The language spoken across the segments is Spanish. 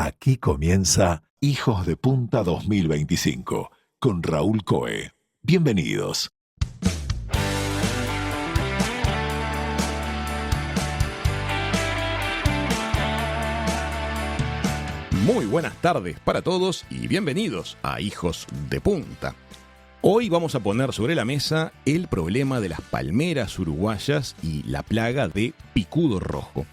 Aquí comienza Hijos de Punta 2025 con Raúl Coe. Bienvenidos. Muy buenas tardes para todos y bienvenidos a Hijos de Punta. Hoy vamos a poner sobre la mesa el problema de las palmeras uruguayas y la plaga de picudo rojo.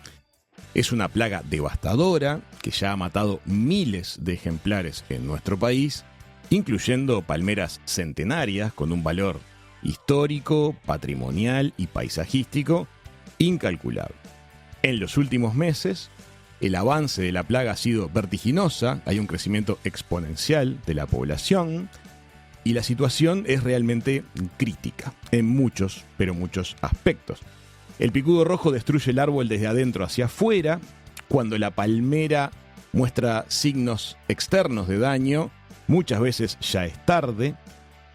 Es una plaga devastadora que ya ha matado miles de ejemplares en nuestro país, incluyendo palmeras centenarias con un valor histórico, patrimonial y paisajístico incalculable. En los últimos meses, el avance de la plaga ha sido vertiginosa, hay un crecimiento exponencial de la población y la situación es realmente crítica en muchos, pero muchos aspectos. El picudo rojo destruye el árbol desde adentro hacia afuera. Cuando la palmera muestra signos externos de daño, muchas veces ya es tarde.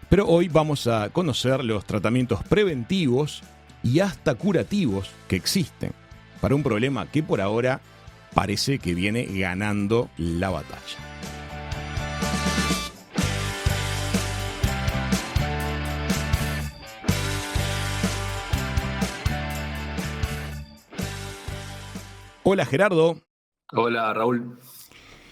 Pero hoy vamos a conocer los tratamientos preventivos y hasta curativos que existen para un problema que por ahora parece que viene ganando la batalla. Hola Gerardo. Hola Raúl.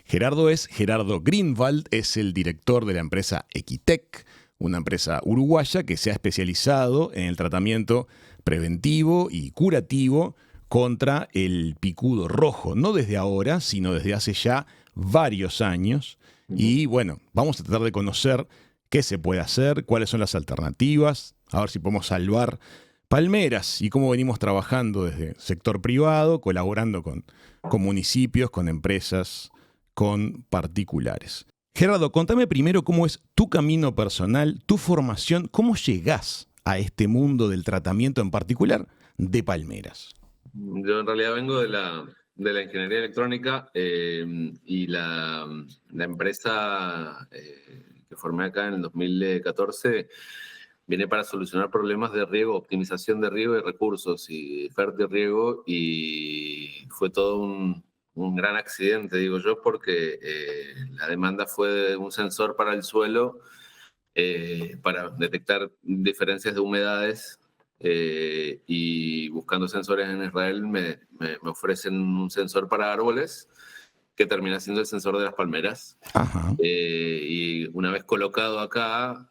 Gerardo es Gerardo Greenwald, es el director de la empresa Equitec, una empresa uruguaya que se ha especializado en el tratamiento preventivo y curativo contra el picudo rojo, no desde ahora, sino desde hace ya varios años. Y bueno, vamos a tratar de conocer qué se puede hacer, cuáles son las alternativas, a ver si podemos salvar palmeras y cómo venimos trabajando desde el sector privado, colaborando con municipios, con empresas, con particulares. Gerardo, contame primero cómo es tu camino personal, tu formación, cómo llegás a este mundo del tratamiento en particular de palmeras. Yo en realidad vengo de la ingeniería electrónica y la empresa que formé acá en el 2014 viene para solucionar problemas de riego, optimización de riego y recursos y fertirriego, y fue todo un gran accidente, digo yo, porque la demanda fue de un sensor para el suelo para detectar diferencias de humedades. Y buscando sensores en Israel me ofrecen un sensor para árboles que termina siendo el sensor de las palmeras. Ajá. Y una vez colocado acá,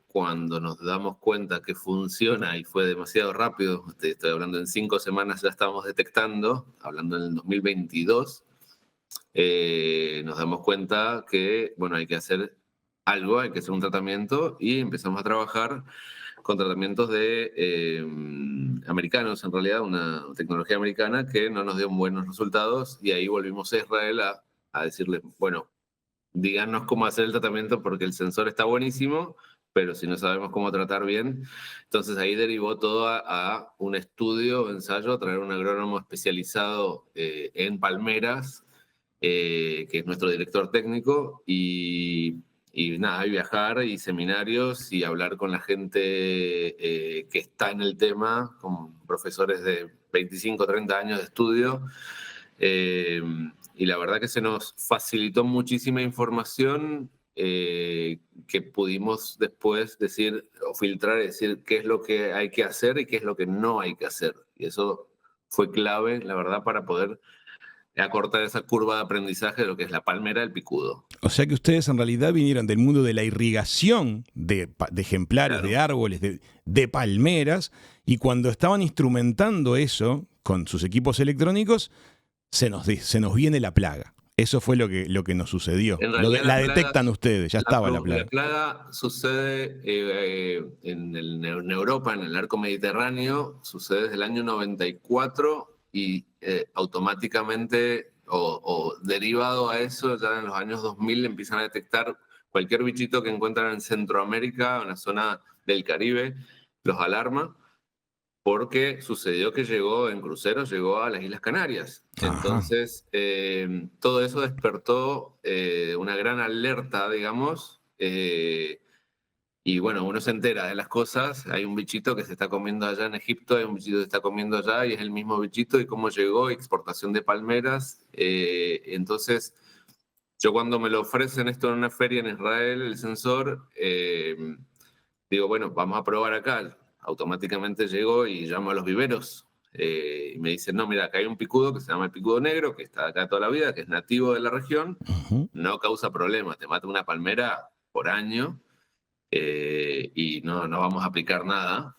cuando nos damos cuenta que funciona, y fue demasiado rápido, estoy hablando en 5 semanas ya estábamos detectando, hablando en el 2022, nos damos cuenta que, bueno, hay que hacer algo, hay que hacer un tratamiento, y empezamos a trabajar con tratamientos americanos, en realidad, una tecnología americana que no nos dio buenos resultados, y ahí volvimos a Israel a decirle, bueno, díganos cómo hacer el tratamiento porque el sensor está buenísimo, pero si no sabemos cómo tratar bien. Entonces ahí derivó todo a un estudio, ensayo, a traer un agrónomo especializado en palmeras, que es nuestro director técnico, y nada, y viajar y seminarios y hablar con la gente que está en el tema, con profesores de 25, 30 años de estudio. Y la verdad que se nos facilitó muchísima información que pudimos después decir o filtrar y decir qué es lo que hay que hacer y qué es lo que no hay que hacer. Y eso fue clave, la verdad, para poder acortar esa curva de aprendizaje de lo que es la palmera del picudo. O sea que ustedes en realidad vinieron del mundo de la irrigación de ejemplares, Claro. de árboles, de palmeras, y cuando estaban instrumentando eso con sus equipos electrónicos, se nos viene la plaga. Eso fue lo que nos sucedió. En realidad La detectan ustedes, ya estaba la la plaga. plaga sucede en Europa, en el arco mediterráneo, sucede desde el año 94, y automáticamente o derivado a eso, ya en los años 2000 empiezan a detectar cualquier bichito que encuentran en Centroamérica, en la zona del Caribe, los alarma, porque sucedió que llegó en cruceros, llegó a las Islas Canarias. Ajá. Entonces, todo eso despertó una gran alerta, digamos, Y bueno, uno se entera de las cosas, hay un bichito que se está comiendo allá en Egipto, hay un bichito que se está comiendo allá y es el mismo bichito y cómo llegó, exportación de palmeras. Entonces, yo cuando me lo ofrecen esto en una feria en Israel, el sensor, digo, bueno, vamos a probar acá. Automáticamente llego y llamo a los viveros. Y me dicen, no, mira, acá hay un picudo que se llama el picudo negro, que está acá toda la vida, que es nativo de la región, Ujú. no causa problemas, te mata una palmera por año y no vamos a aplicar nada.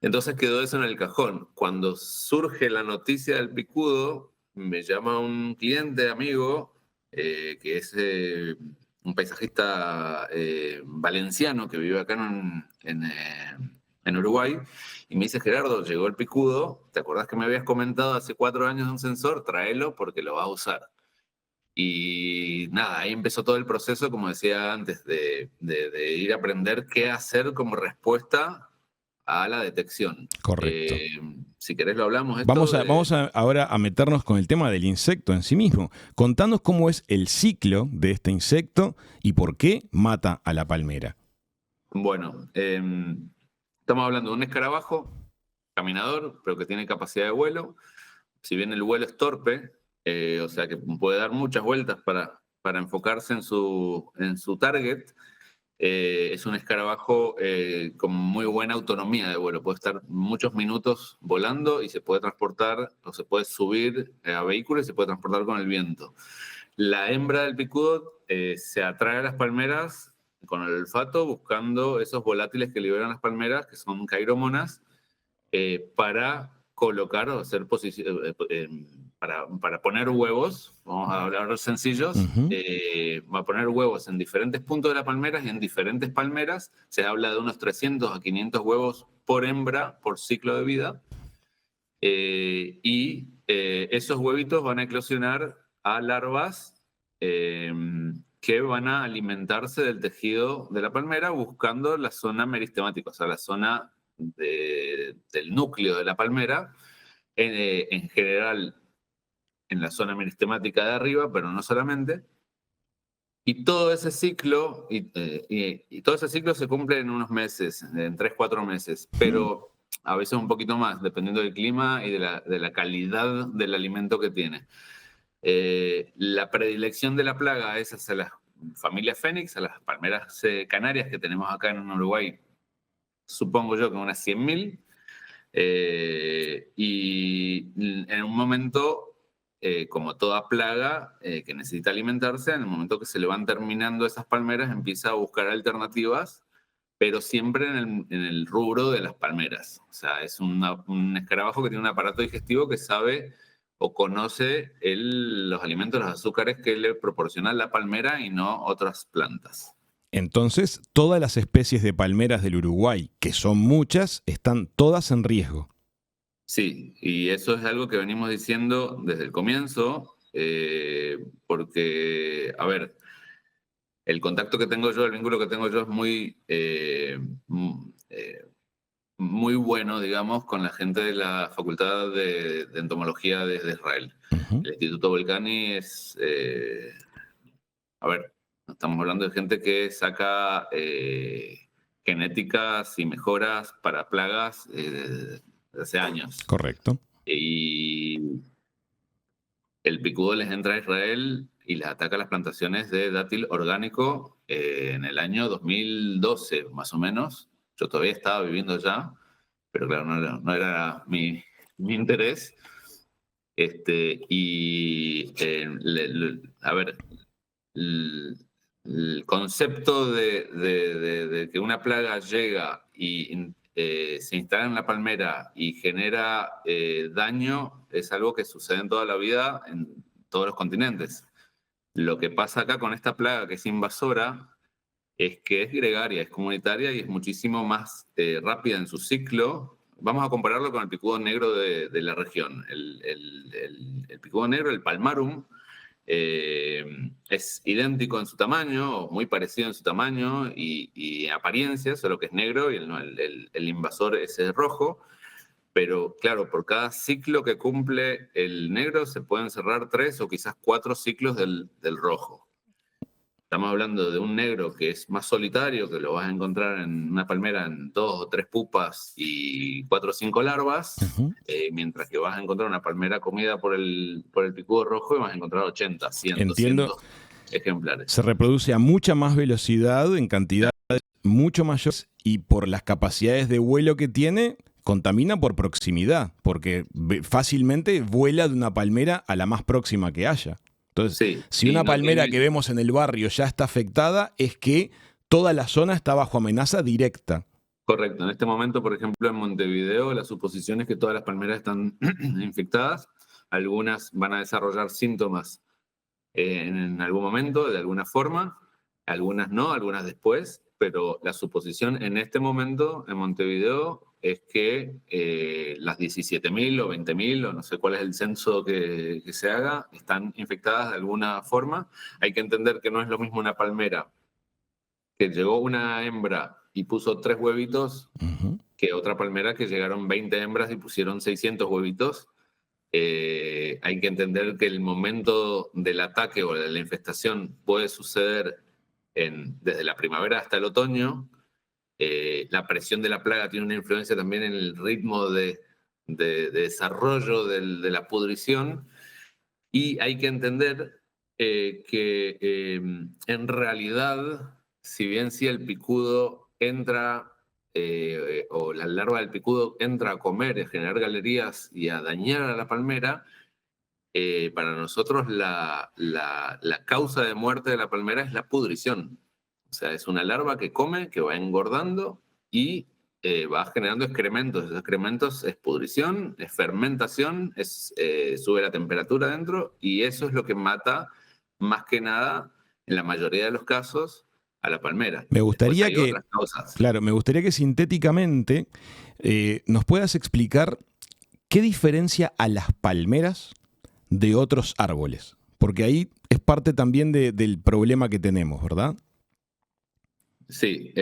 Entonces quedó eso en el cajón. Cuando surge la noticia del picudo, me llama un cliente, amigo, que es un paisajista valenciano que vive acá en Uruguay, y me dice, Gerardo, llegó el picudo, ¿te acordás que me habías comentado hace 4 años de un sensor? Tráelo porque lo vas a usar. Y nada, ahí empezó todo el proceso, como decía antes, de ir a aprender qué hacer como respuesta a la detección. Correcto. Si querés lo hablamos esto Ahora a meternos con el tema del insecto en sí mismo. Contanos cómo es el ciclo de este insecto y por qué mata a la palmera. Bueno, estamos hablando de un escarabajo caminador, pero que tiene capacidad de vuelo. Si bien el vuelo es torpe, o sea que puede dar muchas vueltas para enfocarse en su target, es un escarabajo con muy buena autonomía de vuelo. Puede estar muchos minutos volando y se puede transportar o se puede subir a vehículos y se puede transportar con el viento. La hembra del picudo se atrae a las palmeras con el olfato buscando esos volátiles que liberan las palmeras, que son cairómonas, para colocar o hacer para poner huevos, vamos a hablar sencillos, Ujú. va a poner huevos en diferentes puntos de la palmera y en diferentes palmeras. Se habla de unos 300 a 500 huevos por hembra por ciclo de vida. Esos huevitos van a eclosionar a larvas que van a alimentarse del tejido de la palmera buscando la zona meristemática, o sea, la zona del núcleo de la palmera, en general en la zona meristemática de arriba, pero no solamente. Y todo ese ciclo, y todo ese ciclo se cumple en unos meses, en 3, 4 meses, pero a veces un poquito más, dependiendo del clima y de la calidad del alimento que tiene. La predilección de la plaga es hacia las familias fénix, a las palmeras canarias que tenemos acá en Uruguay, supongo yo que unas 100.000. Y en un momento, como toda plaga que necesita alimentarse, en el momento que se le van terminando esas palmeras, empieza a buscar alternativas, pero siempre en el rubro de las palmeras. O sea, es un escarabajo que tiene un aparato digestivo que sabe o conoce los alimentos, los azúcares que le proporciona la palmera y no otras plantas. Entonces, todas las especies de palmeras del Uruguay, que son muchas, están todas en riesgo. Sí, y eso es algo que venimos diciendo desde el comienzo, porque, a ver, el contacto que tengo yo, el vínculo que tengo yo es muy bueno, digamos, con la gente de la Facultad de Entomología de Israel. Ujú. El Instituto Volcani es, a ver, estamos hablando de gente que saca genéticas y mejoras para plagas de hace años. Correcto. Y el picudo les entra a Israel y les ataca las plantaciones de dátil orgánico en el año 2012, más o menos. Yo todavía estaba viviendo allá, pero claro, no era mi interés. A ver, el, el concepto de que una plaga llega y se instala en la palmera y genera daño es algo que sucede en toda la vida en todos los continentes. Lo que pasa acá con esta plaga que es invasora es que es gregaria, es comunitaria y es muchísimo más rápida en su ciclo. Vamos a compararlo con el picudo negro de la región. El picudo negro, el palmarum, es idéntico en su tamaño, o muy parecido en su tamaño y apariencia, solo que es negro y el invasor es rojo. Pero claro, por cada ciclo que cumple el negro se pueden cerrar 3 o quizás 4 ciclos del rojo. estamos hablando de un negro que es más solitario, que lo vas a encontrar en una palmera en 2 o 3 pupas y 4 o 5 larvas, Ujú. mientras que vas a encontrar una palmera comida por el picudo rojo y vas a encontrar 80, 100, Entiendo. 200 ejemplares. Se reproduce a mucha más velocidad, en cantidades mucho mayores, y por las capacidades de vuelo que tiene, contamina por proximidad, porque fácilmente vuela de una palmera a la más próxima que haya. Entonces, Sí, si y una no palmera tiene- que vemos en el barrio ya está afectada, es que toda la zona está bajo amenaza directa. Correcto. En este momento, por ejemplo, en Montevideo, la suposición es que todas las palmeras están infectadas. Algunas van a desarrollar síntomas en algún momento, de alguna forma, algunas no, algunas después, pero la suposición en este momento en Montevideo es que las 17.000 o 20.000, o no sé cuál es el censo que se haga, están infectadas de alguna forma. Hay que entender que no es lo mismo una palmera que llegó una hembra y puso 3 huevitos Ujú. que otra palmera que llegaron 20 hembras y pusieron 600 huevitos. Hay que entender que el momento del ataque o de la infestación puede suceder desde la primavera hasta el otoño. La presión de la plaga tiene una influencia también en el ritmo de desarrollo de la pudrición. Y hay que entender que en realidad, si bien si el picudo entra, o la larva del picudo entra a comer, a generar galerías y a dañar a la palmera, para nosotros la causa de muerte de la palmera es la pudrición. O sea, es una larva que come, que va engordando y va generando excrementos. Esos excrementos es pudrición, es fermentación, sube la temperatura dentro y eso es lo que mata más que nada, en la mayoría de los casos, a la palmera. Me Después gustaría hay que, otras causas. claro, me gustaría que sintéticamente nos puedas explicar qué diferencia a las palmeras de otros árboles, porque ahí es parte también del problema que tenemos, ¿verdad? Sí,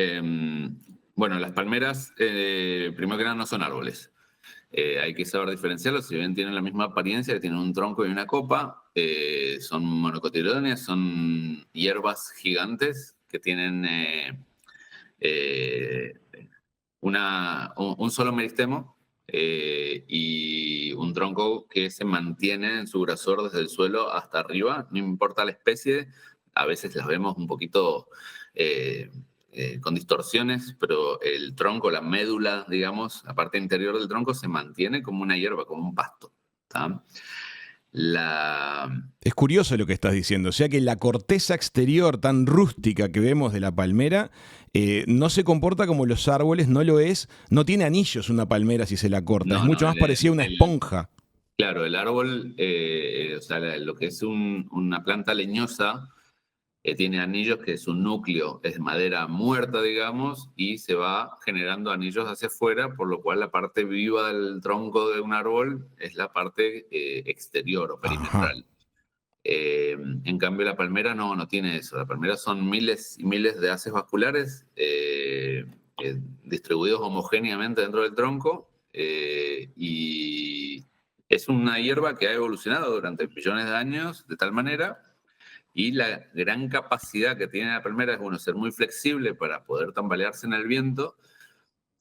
bueno, las palmeras, primero que nada, no son árboles. Hay que saber diferenciarlos, si bien tienen la misma apariencia, tienen un tronco y una copa, son monocotiledóneas, son hierbas gigantes que tienen eh, un solo meristemo y un tronco que se mantiene en su grosor desde el suelo hasta arriba, no importa la especie, a veces las vemos un poquito eh, con distorsiones, pero el tronco, la médula, digamos, la parte interior del tronco se mantiene como una hierba, como un pasto. ¿Tá? La, Es curioso lo que estás diciendo, o sea que la corteza exterior tan rústica que vemos de la palmera no se comporta como los árboles, no lo es, no tiene anillos una palmera si se la corta, es no, mucho no, más parecida a una esponja. claro, el árbol, o sea, lo que es una planta leñosa, tiene anillos que su núcleo es madera muerta, digamos, y se va generando anillos hacia afuera, por lo cual la parte viva del tronco de un árbol es la parte exterior o Ajá. perimetral. En cambio, la palmera no tiene eso. La palmera son miles y miles de haces vasculares distribuidos homogéneamente dentro del tronco y es una hierba que ha evolucionado durante millones de años de tal manera y la gran capacidad que tiene la palmera es, bueno, ser muy flexible para poder tambalearse en el viento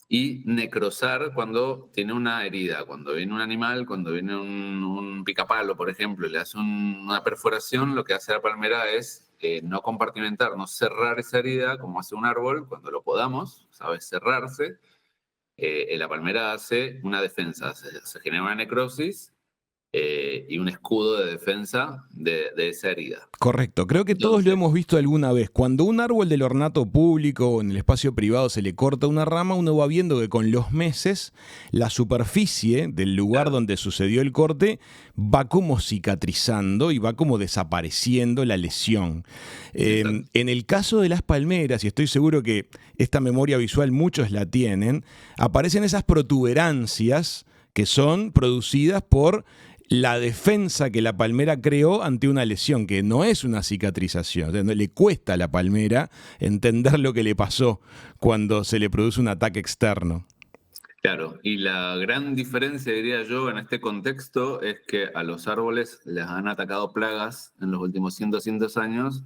y necrosar cuando tiene una herida. Cuando viene un animal, cuando viene un picapalo, por ejemplo, y le hace una perforación, lo que hace la palmera es no compartimentar, no cerrar esa herida como hace un árbol cuando lo podamos, sabe cerrarse. La palmera hace una defensa, se genera una necrosis y un escudo de defensa de esa herida. Correcto, creo que todos lo Entonces, hemos visto alguna vez. Cuando un árbol del ornato público o en el espacio privado se le corta una rama, uno va viendo que con los meses la superficie del lugar claro, donde sucedió el corte va como cicatrizando y va como desapareciendo la lesión. exacto. En el caso de las palmeras, y estoy seguro que esta memoria visual muchos la tienen, aparecen esas protuberancias que son producidas por la defensa que la palmera creó ante una lesión, que no es una cicatrización. O sea, no le cuesta a la palmera entender lo que le pasó cuando se le produce un ataque externo. Claro, y la gran diferencia, diría yo, en este contexto es que a los árboles les han atacado plagas en los últimos 100, 200 años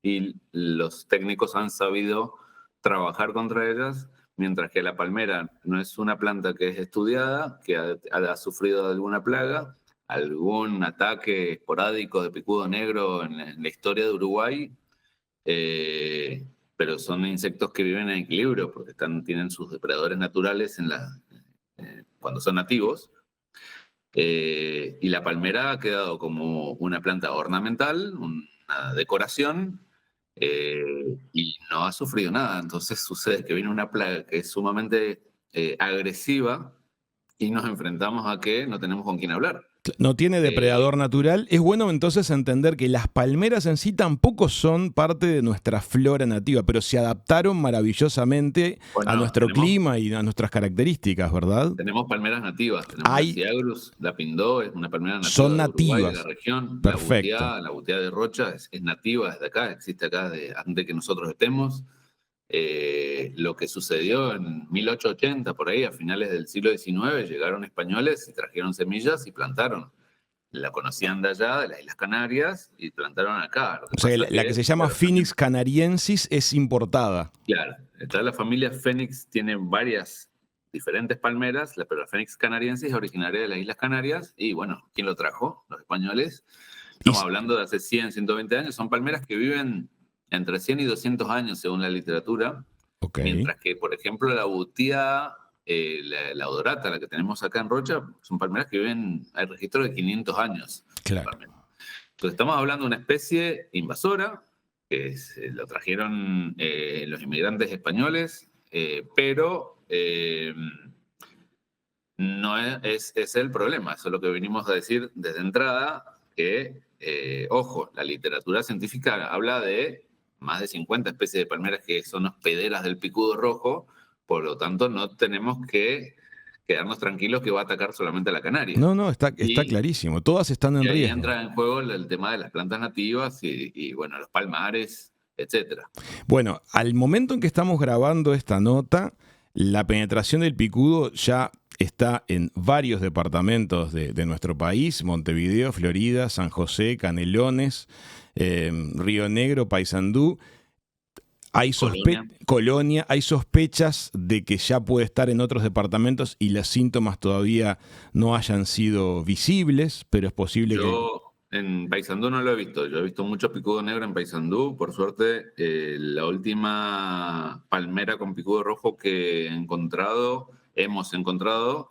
y los técnicos han sabido trabajar contra ellas, mientras que la palmera no es una planta que es estudiada, que ha sufrido alguna plaga, algún ataque esporádico de picudo negro en la historia de Uruguay, pero son insectos que viven en equilibrio porque tienen sus depredadores naturales cuando son nativos. Y la palmera ha quedado como una planta ornamental, una decoración, y no ha sufrido nada. Entonces sucede que viene una plaga que es sumamente agresiva y nos enfrentamos a que no tenemos con quién hablar. No tiene depredador natural. Es bueno entonces entender que las palmeras en sí tampoco son parte de nuestra flora nativa, pero se adaptaron maravillosamente a nuestro clima y a nuestras características, ¿verdad? Tenemos palmeras nativas. Tenemos la Ciagrus, la Pindó, es una palmera nativa son de Uruguay, nativas. de la región. Perfecto. La butea de Rocha es nativa desde acá, existe acá antes de que nosotros estemos. Lo que sucedió en 1880, por ahí, a finales del siglo XIX, llegaron españoles y trajeron semillas y plantaron. La conocían de allá, de las Islas Canarias, y plantaron acá. O sea, la que se llama Phoenix canariensis es importada. Claro, la familia Phoenix tiene varias diferentes palmeras, pero la Phoenix canariensis es originaria de las Islas Canarias, y bueno, ¿quién lo trajo? Los españoles. Estamos hablando de hace 100, 120 años, son palmeras que viven entre 100 y 200 años según la literatura, mientras que, por ejemplo, la butea, la odorata, la que tenemos acá en Rocha, son palmeras que viven, hay registro de 500 años. Claro. Entonces estamos hablando de una especie invasora, que lo trajeron los inmigrantes españoles, pero no es el problema, eso es lo que venimos a decir desde entrada, que, ojo, la literatura científica habla de más de 50 especies de palmeras que son hospederas del picudo rojo, por lo tanto no tenemos que quedarnos tranquilos que va a atacar solamente a la canaria. No, está clarísimo, todas están en riesgo. Y ahí entra en juego el tema de las plantas nativas y bueno, los palmares, etcétera. Bueno, al momento en que estamos grabando esta nota, la penetración del picudo ya está en varios departamentos de nuestro país: Montevideo, Florida, San José, Canelones, Río Negro, Paysandú. Hay Colonia, hay sospechas de que ya puede estar en otros departamentos y los síntomas todavía no hayan sido visibles, pero es posible en Paysandú no lo he visto. Yo he visto mucho picudo negro en Paysandú. Por suerte, la última palmera con picudo rojo que hemos encontrado,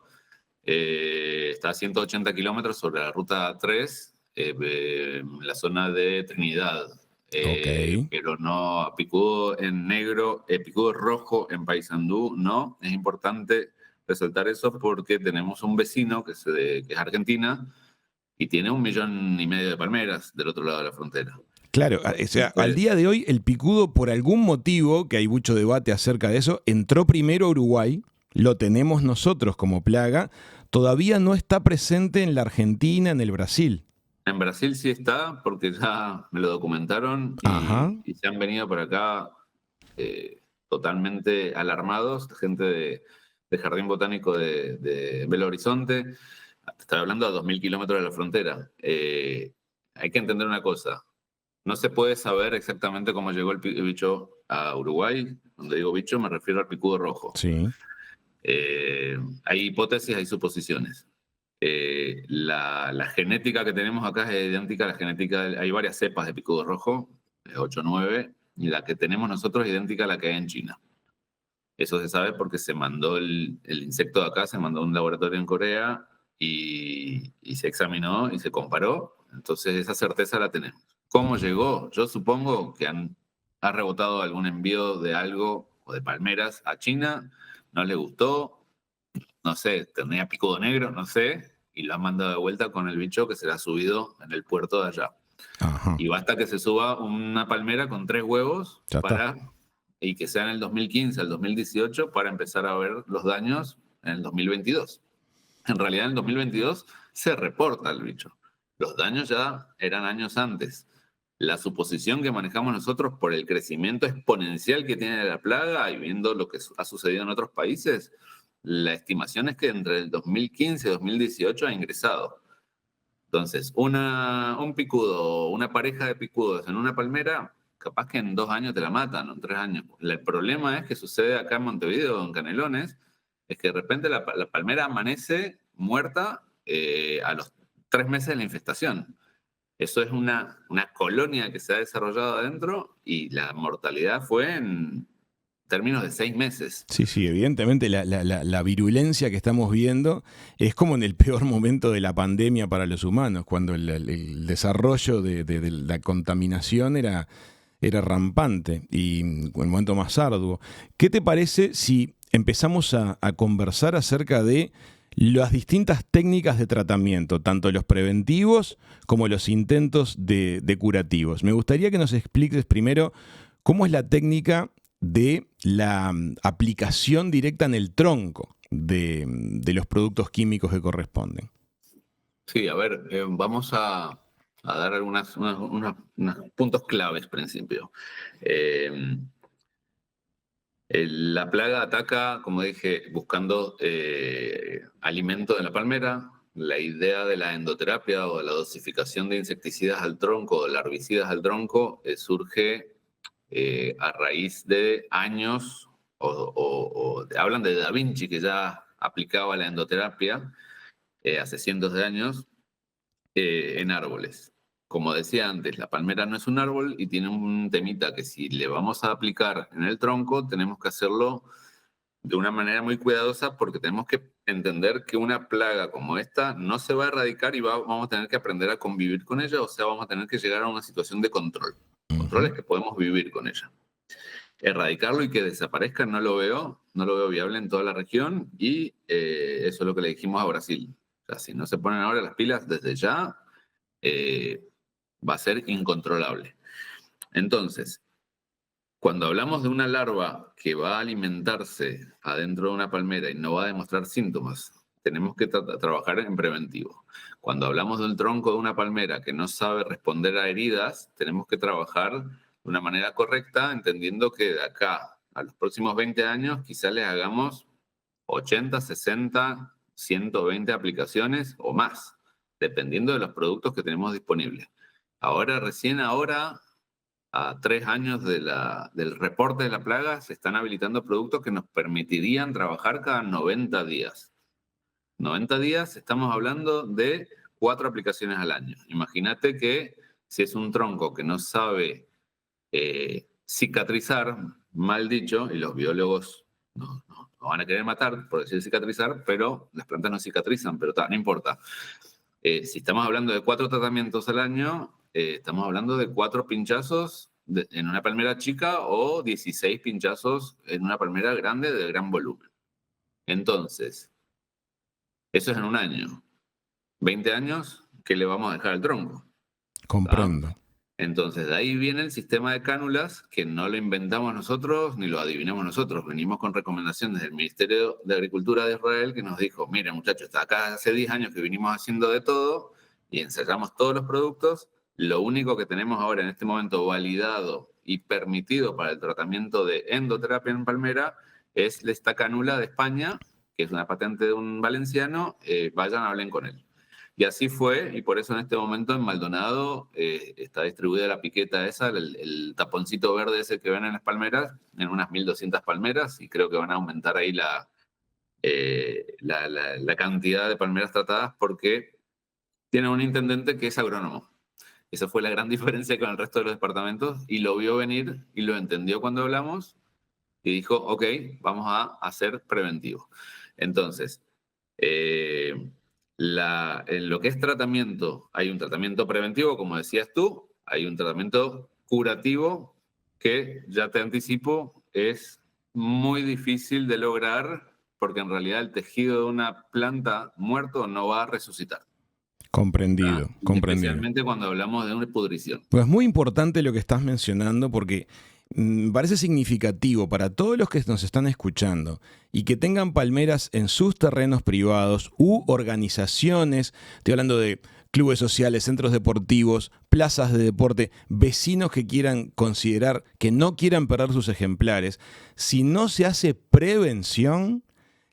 está a 180 kilómetros sobre la ruta 3, en la zona de Trinidad. Pero no, picudo en negro, picudo rojo en Paysandú, no. Es importante resaltar eso porque tenemos un vecino que es Argentina y tiene 1,5 millones de palmeras del otro lado de la frontera. Claro, o sea, al día de hoy el picudo, por algún motivo, que hay mucho debate acerca de eso, entró primero a Uruguay, lo tenemos nosotros como plaga, todavía no está presente en la Argentina, en el Brasil. En Brasil sí está, porque ya me lo documentaron y se han venido por acá totalmente alarmados, gente de Jardín Botánico de Belo Horizonte. Estoy hablando a 2.000 kilómetros de la frontera. Hay que entender una cosa. No se puede saber exactamente cómo llegó el bicho a Uruguay. Cuando digo bicho me refiero al picudo rojo. Sí. Hay hipótesis, hay suposiciones. La genética que tenemos acá es idéntica a la genética, hay varias cepas de picudo rojo, 8 o 9, y la que tenemos nosotros es idéntica a la que hay en China. Eso se sabe porque se mandó el insecto de acá, se mandó a un laboratorio en Corea y se examinó y se comparó, entonces esa certeza la tenemos. ¿Cómo llegó? Yo supongo que ha rebotado algún envío de algo o de palmeras a China, no le gustó, no sé, tenía picudo negro, no sé, y lo han mandado de vuelta con el bicho que se le ha subido en el puerto de allá. Y basta que se suba una palmera con 3 huevos y que sea en el 2015, el 2018, para empezar a ver los daños en el 2022. En realidad en el 2022 se reporta el bicho. Los daños ya eran años antes. La suposición que manejamos nosotros por el crecimiento exponencial que tiene la plaga y viendo lo que ha sucedido en otros países, la estimación es que entre el 2015 y 2018 ha ingresado. Entonces, un picudo, una pareja de picudos en una palmera capaz que en 2 años te la matan, o en 3 años. El problema es que sucede acá en Montevideo, en Canelones, es que de repente la palmera amanece muerta a los 3 meses de la infestación. Eso es una colonia que se ha desarrollado adentro y la mortalidad fue en términos de 6 meses. Sí, evidentemente la virulencia que estamos viendo es como en el peor momento de la pandemia para los humanos, cuando el desarrollo de la contaminación era rampante y el momento más arduo. ¿Qué te parece si empezamos a conversar acerca de las distintas técnicas de tratamiento, tanto los preventivos como los intentos de curativos? Me gustaría que nos expliques primero cómo es la técnica de la aplicación directa en el tronco de los productos químicos que corresponden. Sí, a ver, vamos a dar unos puntos claves, por principio. La plaga ataca, como dije, buscando alimento en la palmera. La idea de la endoterapia o de la dosificación de insecticidas al tronco o de herbicidas al tronco surge a raíz de años, hablan de Da Vinci, que ya aplicaba la endoterapia hace cientos de años en árboles. Como decía antes, la palmera no es un árbol y tiene un temita que si le vamos a aplicar en el tronco, tenemos que hacerlo de una manera muy cuidadosa porque tenemos que entender que una plaga como esta no se va a erradicar y vamos a tener que aprender a convivir con ella, o sea, vamos a tener que llegar a una situación de control. Control es que podemos vivir con ella. Erradicarlo y que desaparezca no lo veo viable en toda la región y eso es lo que le dijimos a Brasil. O sea, si no se ponen ahora las pilas desde ya, va a ser incontrolable. Entonces, cuando hablamos de una larva que va a alimentarse adentro de una palmera y no va a demostrar síntomas, tenemos que trabajar en preventivo. Cuando hablamos del tronco de una palmera que no sabe responder a heridas, tenemos que trabajar de una manera correcta, entendiendo que de acá a los próximos 20 años quizás les hagamos 80, 60, 120 aplicaciones o más, dependiendo de los productos que tenemos disponibles. Recién ahora, a 3 años del reporte de la plaga, se están habilitando productos que nos permitirían trabajar cada 90 días. 90 días, estamos hablando de 4 aplicaciones al año. Imagínate que si es un tronco que no sabe cicatrizar, mal dicho, y los biólogos no van a querer matar por decir cicatrizar, pero las plantas no cicatrizan, pero no importa. Si estamos hablando de 4 tratamientos al año, estamos hablando de 4 pinchazos en una palmera chica o 16 pinchazos en una palmera grande de gran volumen. Entonces, eso es en un año. 20 años, ¿qué le vamos a dejar al tronco? Comprendo. Entonces, de ahí viene el sistema de cánulas, que no lo inventamos nosotros ni lo adivinamos nosotros. Venimos con recomendaciones del Ministerio de Agricultura de Israel que nos dijo, miren muchachos, acá hace 10 años que vinimos haciendo de todo y ensayamos todos los productos. Lo único que tenemos ahora en este momento validado y permitido para el tratamiento de endoterapia en palmera es esta cánula de España, que es una patente de un valenciano, vayan, hablen con él. Y así fue, y por eso en este momento en Maldonado está distribuida la piqueta esa, el taponcito verde ese que ven en las palmeras, en unas 1.200 palmeras, y creo que van a aumentar ahí la cantidad de palmeras tratadas porque tiene un intendente que es agrónomo. Esa fue la gran diferencia con el resto de los departamentos, y lo vio venir y lo entendió cuando hablamos, y dijo, ok, vamos a hacer preventivo. Entonces, en lo que es tratamiento, hay un tratamiento preventivo, como decías tú, hay un tratamiento curativo que, ya te anticipo, es muy difícil de lograr porque en realidad el tejido de una planta muerto no va a resucitar. Comprendido. Especialmente cuando hablamos de una pudrición. Pues es muy importante lo que estás mencionando porque parece significativo para todos los que nos están escuchando y que tengan palmeras en sus terrenos privados u organizaciones, estoy hablando de clubes sociales, centros deportivos, plazas de deporte, vecinos que quieran considerar, que no quieran perder sus ejemplares. Si no se hace prevención,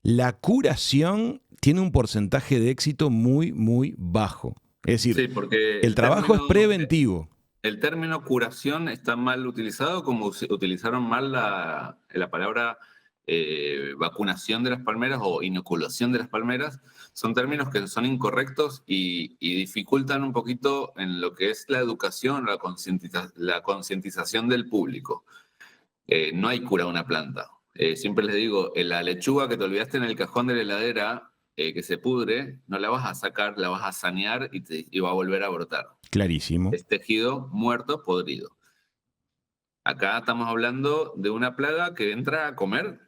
la curación tiene un porcentaje de éxito muy, muy bajo. Es decir, sí, porque el trabajo es preventivo. El término curación está mal utilizado, como utilizaron mal la palabra vacunación de las palmeras o inoculación de las palmeras. Son términos que son incorrectos y dificultan un poquito en lo que es la educación, la concientización del público. No hay cura a una planta. Siempre les digo, la lechuga que te olvidaste en el cajón de la heladera, que se pudre, no la vas a sacar, la vas a sanear y va a volver a brotar. Clarísimo. Es tejido muerto, podrido. Acá estamos hablando de una plaga que entra a comer,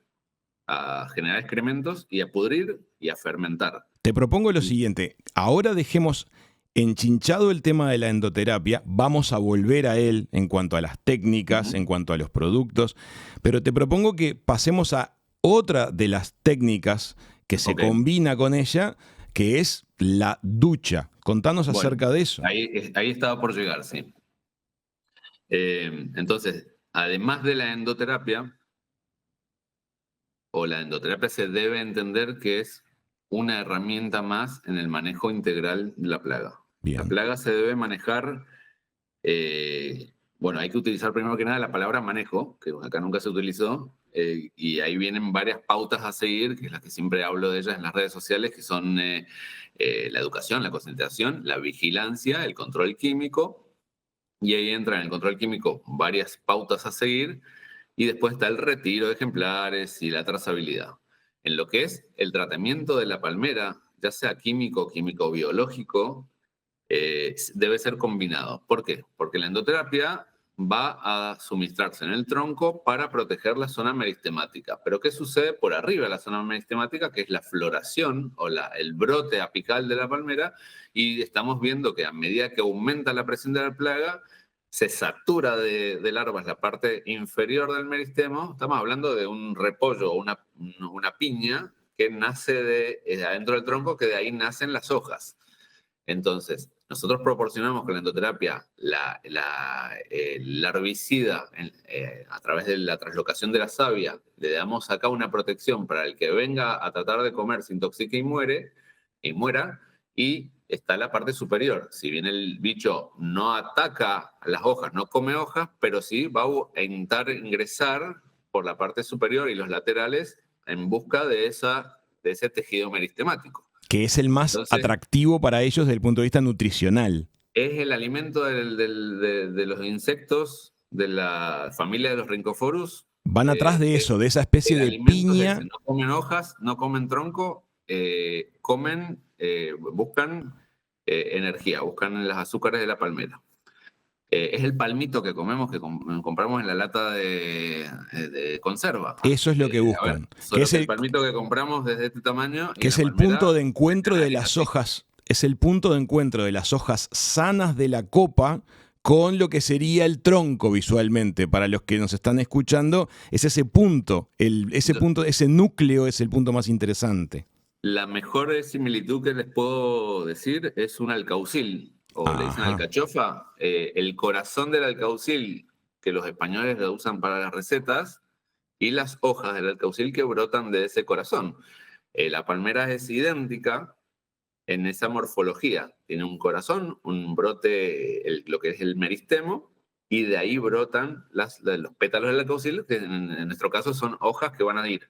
a generar excrementos y a pudrir y a fermentar. Te propongo lo siguiente. Ahora dejemos enchinchado el tema de la endoterapia. Vamos a volver a él en cuanto a las técnicas, en cuanto a los productos. Pero te propongo que pasemos a otra de las técnicas que se combina con ella, que es la ducha. Contanos acerca de eso. Ahí estaba por llegar, sí. Entonces, además de la endoterapia, la endoterapia se debe entender que es una herramienta más en el manejo integral de la plaga. Bien. La plaga se debe manejar, hay que utilizar primero que nada la palabra manejo, que acá nunca se utilizó, y ahí vienen varias pautas a seguir, que es las que siempre hablo de ellas en las redes sociales, que son la educación, la concientización, la vigilancia, el control químico, y ahí entra en el control químico varias pautas a seguir, y después está el retiro de ejemplares y la trazabilidad. En lo que es el tratamiento de la palmera, ya sea químico, químico-biológico, debe ser combinado. ¿Por qué? Porque la endoterapia va a suministrarse en el tronco para proteger la zona meristemática. Pero ¿qué sucede por arriba de la zona meristemática? Que es la floración o el brote apical de la palmera, y estamos viendo que a medida que aumenta la presión de la plaga, se satura de larvas la parte inferior del meristemo. Estamos hablando de un repollo o una piña que nace adentro del tronco, que de ahí nacen las hojas. Entonces, nosotros proporcionamos con la endoterapia el herbicida a través de la translocación de la savia. Le damos acá una protección para el que venga a tratar de comer, se intoxique y muera. Y está la parte superior. Si bien el bicho no ataca a las hojas, no come hojas, pero sí va a intentar ingresar por la parte superior y los laterales en busca de ese tejido meristemático. Que es el más atractivo para ellos desde el punto de vista nutricional. Es el alimento de los insectos de la familia de los Rhynchophorus. Van atrás de eso, de esa especie de piña. No comen hojas, no comen tronco, buscan energía, buscan los azúcares de la palmera. Es el palmito que comemos, que compramos en la lata de conserva. Eso es lo que buscan. Es el palmito que compramos desde este tamaño. Que es el punto de encuentro de las hojas. Es el punto de encuentro de las hojas sanas de la copa con lo que sería el tronco visualmente. Para los que nos están escuchando, es ese punto, ese núcleo es el punto más interesante. La mejor similitud que les puedo decir es un alcaucil. Le dicen alcachofa, el corazón del alcaucil, que los españoles lo usan para las recetas, y las hojas del alcaucil que brotan de ese corazón. La palmera es idéntica en esa morfología. Tiene un corazón, un brote, lo que es el meristemo, y de ahí brotan los pétalos del alcaucil, que en nuestro caso son hojas que van a ir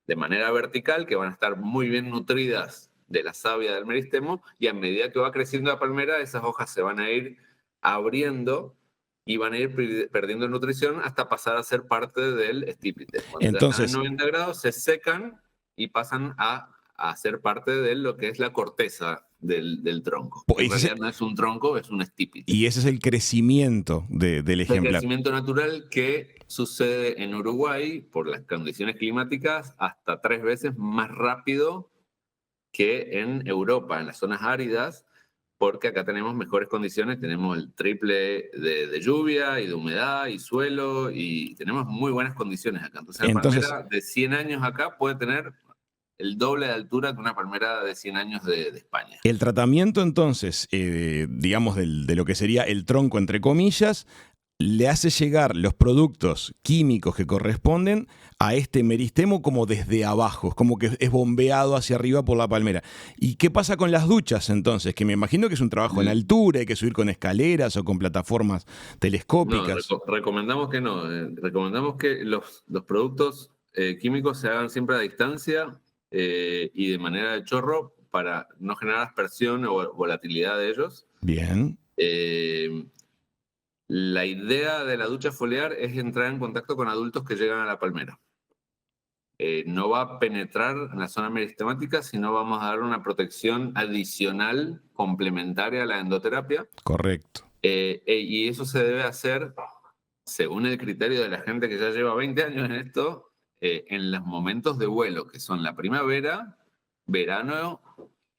de manera vertical, que van a estar muy bien nutridas de la savia del meristemo, y a medida que va creciendo la palmera, esas hojas se van a ir abriendo y van a ir perdiendo nutrición hasta pasar a ser parte del estípite. Cuando entonces, están a 90 grados, se secan y pasan a ser parte de lo que es la corteza del tronco. En realidad no es un tronco, es un estípite. Y ese es el crecimiento del ejemplar. El crecimiento natural que sucede en Uruguay por las condiciones climáticas hasta 3 veces más rápido que en Europa, en las zonas áridas, porque acá tenemos mejores condiciones, tenemos el triple de lluvia y de humedad y suelo, y tenemos muy buenas condiciones acá. Entonces la palmera de 100 años acá puede tener el doble de altura que una palmera de 100 años de España. El tratamiento entonces, digamos, de lo que sería el tronco, entre comillas, le hace llegar los productos químicos que corresponden a este meristemo como desde abajo, es como que es bombeado hacia arriba por la palmera. ¿Y qué pasa con las duchas entonces? Que me imagino que es un trabajo en altura, hay que subir con escaleras o con plataformas No, telescópicas. recomendamos que no. Recomendamos que los productos químicos se hagan siempre a distancia y de manera de chorro para no generar aspersión o volatilidad de ellos. Bien, Eh, la idea de la ducha foliar es entrar en contacto con adultos que llegan a la palmera. No va a penetrar en la zona meristemática, sino vamos a dar una protección adicional, complementaria a la endoterapia. correcto. Y eso se debe hacer según el criterio de la gente que ya lleva 20 años en esto, en los momentos de vuelo, que son la primavera, verano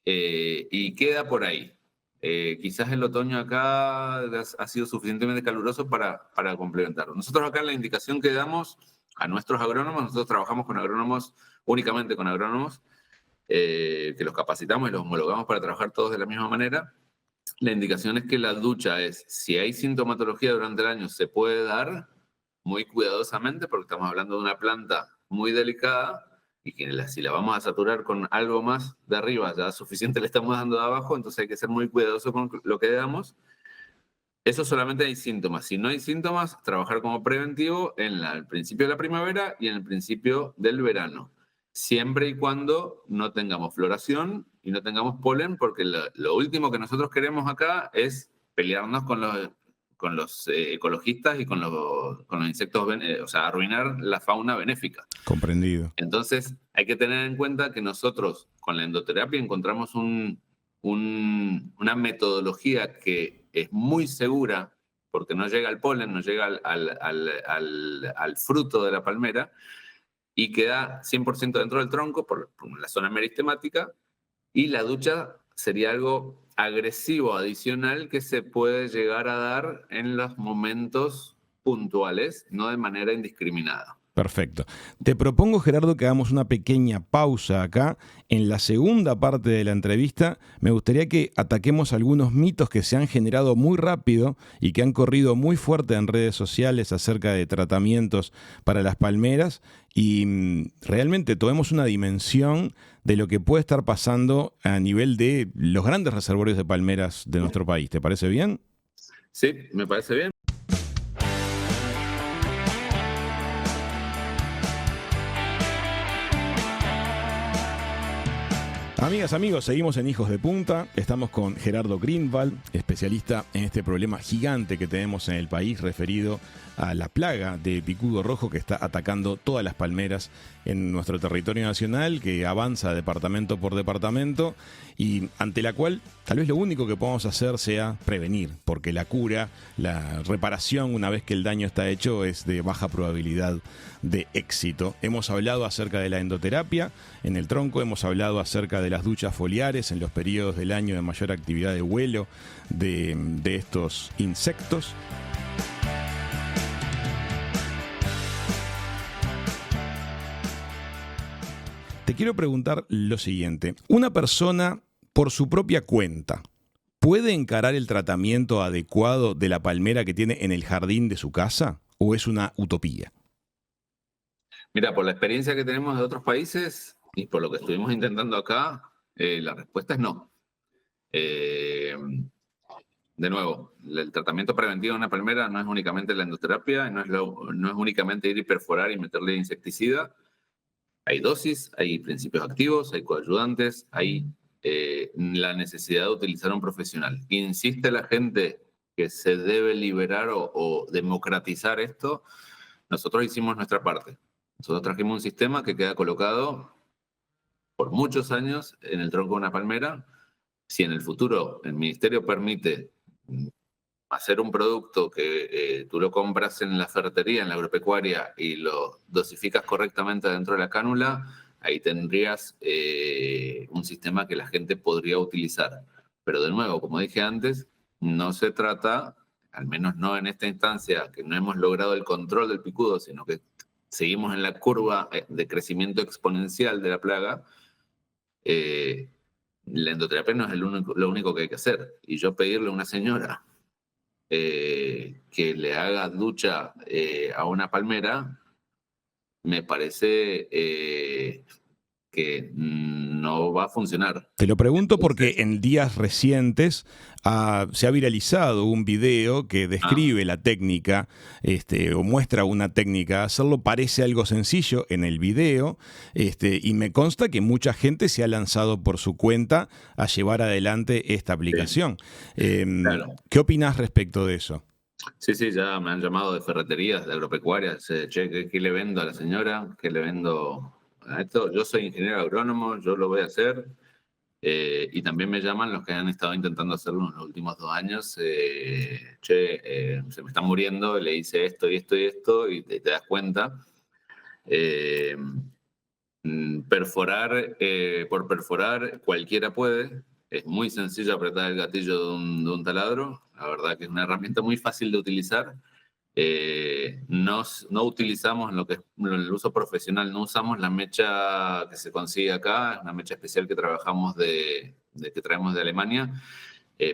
y queda por ahí. Quizás el otoño acá ha sido suficientemente caluroso para complementarlo. Nosotros acá en la indicación que damos a nuestros agrónomos, nosotros trabajamos con agrónomos, únicamente con agrónomos, que los capacitamos y los homologamos para trabajar todos de la misma manera. La indicación es que la ducha es, si hay sintomatología durante el año, se puede dar muy cuidadosamente, porque estamos hablando de una planta muy delicada y que si la vamos a saturar con algo más de arriba, ya suficiente le estamos dando de abajo, entonces hay que ser muy cuidadoso con lo que damos. Eso solamente hay síntomas. Si no hay síntomas, trabajar como preventivo en el principio de la primavera y en el principio del verano. Siempre y cuando no tengamos floración y no tengamos polen, porque lo último que nosotros queremos acá es pelearnos con los ecologistas y con los insectos, o sea, arruinar la fauna benéfica. Comprendido. Entonces, hay que tener en cuenta que nosotros con la endoterapia encontramos una metodología que es muy segura, porque no llega al polen, no llega al fruto de la palmera, y queda 100% dentro del tronco por la zona meristemática, y la ducha sería algo agresivo adicional que se puede llegar a dar en los momentos puntuales, no de manera indiscriminada. Perfecto. Te propongo, Gerardo, que hagamos una pequeña pausa acá. En la segunda parte de la entrevista, me gustaría que ataquemos algunos mitos que se han generado muy rápido y que han corrido muy fuerte en redes sociales acerca de tratamientos para las palmeras y realmente tomemos una dimensión de lo que puede estar pasando a nivel de los grandes reservorios de palmeras de nuestro país. ¿Te parece bien? Sí, me parece bien. Amigas, amigos, seguimos en Hijos de Punta. Estamos con Gerardo Greenwald, especialista en este problema gigante que tenemos en el país referido a la plaga de picudo rojo que está atacando todas las palmeras en nuestro territorio nacional, que avanza departamento por departamento y ante la cual tal vez lo único que podamos hacer sea prevenir, porque la cura, la reparación una vez que el daño está hecho es de baja probabilidad de éxito. Hemos hablado acerca de la endoterapia en el tronco, hemos hablado acerca de las duchas foliares en los periodos del año de mayor actividad de vuelo de estos insectos. Te quiero preguntar lo siguiente. Una persona, por su propia cuenta, ¿puede encarar el tratamiento adecuado de la palmera que tiene en el jardín de su casa o es una utopía? Mira, por la experiencia que tenemos de otros países y por lo que estuvimos intentando acá, la respuesta es no. De nuevo, el tratamiento preventivo de una palmera no es únicamente la endoterapia, no es únicamente ir y perforar y meterle insecticida. Hay dosis, hay principios activos, hay coayudantes, hay la necesidad de utilizar un profesional. Insiste la gente que se debe liberar o democratizar esto. Nosotros hicimos nuestra parte. Nosotros trajimos un sistema que queda colocado por muchos años en el tronco de una palmera. Si en el futuro el ministerio permite hacer un producto que tú lo compras en la ferretería, en la agropecuaria, y lo dosificas correctamente dentro de la cánula, ahí tendrías un sistema que la gente podría utilizar. Pero de nuevo, como dije antes, no se trata, al menos no en esta instancia, que no hemos logrado el control del picudo, sino que seguimos en la curva de crecimiento exponencial de la plaga. La endoterapia no es lo único que hay que hacer. Y yo pedirle a una señora que le haga ducha a una palmera, me parece que no va a funcionar. Te lo pregunto porque Entonces, en días recientes se ha viralizado un video que describe la técnica, o muestra una técnica. Hacerlo parece algo sencillo en el video, y me consta que mucha gente se ha lanzado por su cuenta a llevar adelante esta aplicación. claro. ¿Qué opinás respecto de eso? Sí, sí, ya me han llamado de ferreterías, de agropecuarias. Che, ¿qué le vendo a la señora? ¿Qué le vendo a esto? Yo soy ingeniero agrónomo, yo lo voy a hacer. Y también me llaman los que han estado intentando hacerlo en los últimos 2 años. Se me está muriendo, le hice esto y esto y esto, y te das cuenta. Eh, por perforar, cualquiera puede. Es muy sencillo apretar el gatillo de un taladro. La verdad que es una herramienta muy fácil de utilizar. No utilizamos en el uso profesional, no usamos la mecha que se consigue acá, es una mecha especial que trabajamos que traemos de Alemania,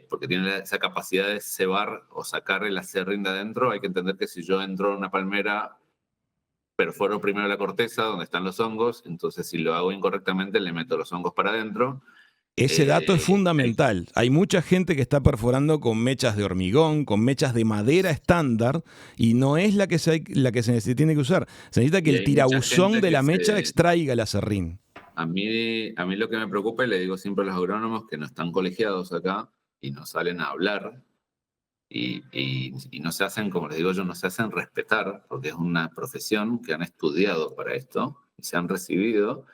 porque tiene esa capacidad de cebar o sacar el acerrín de adentro. Hay que entender que si yo entro en una palmera, perforo primero la corteza donde están los hongos, entonces si lo hago incorrectamente le meto los hongos para adentro. Ese dato es Eh, fundamental. Hay mucha gente que está perforando con mechas de hormigón, con mechas de madera estándar, y no es la que se tiene que usar. Se necesita que y el hay mucha tirabuzón gente de que la mecha extraiga el acerrín. A mí lo que me preocupa, y le digo siempre a los agrónomos que no están colegiados acá y no salen a hablar y no se hacen, como les digo yo, no se hacen respetar, porque es una profesión que han estudiado para esto y se han recibido,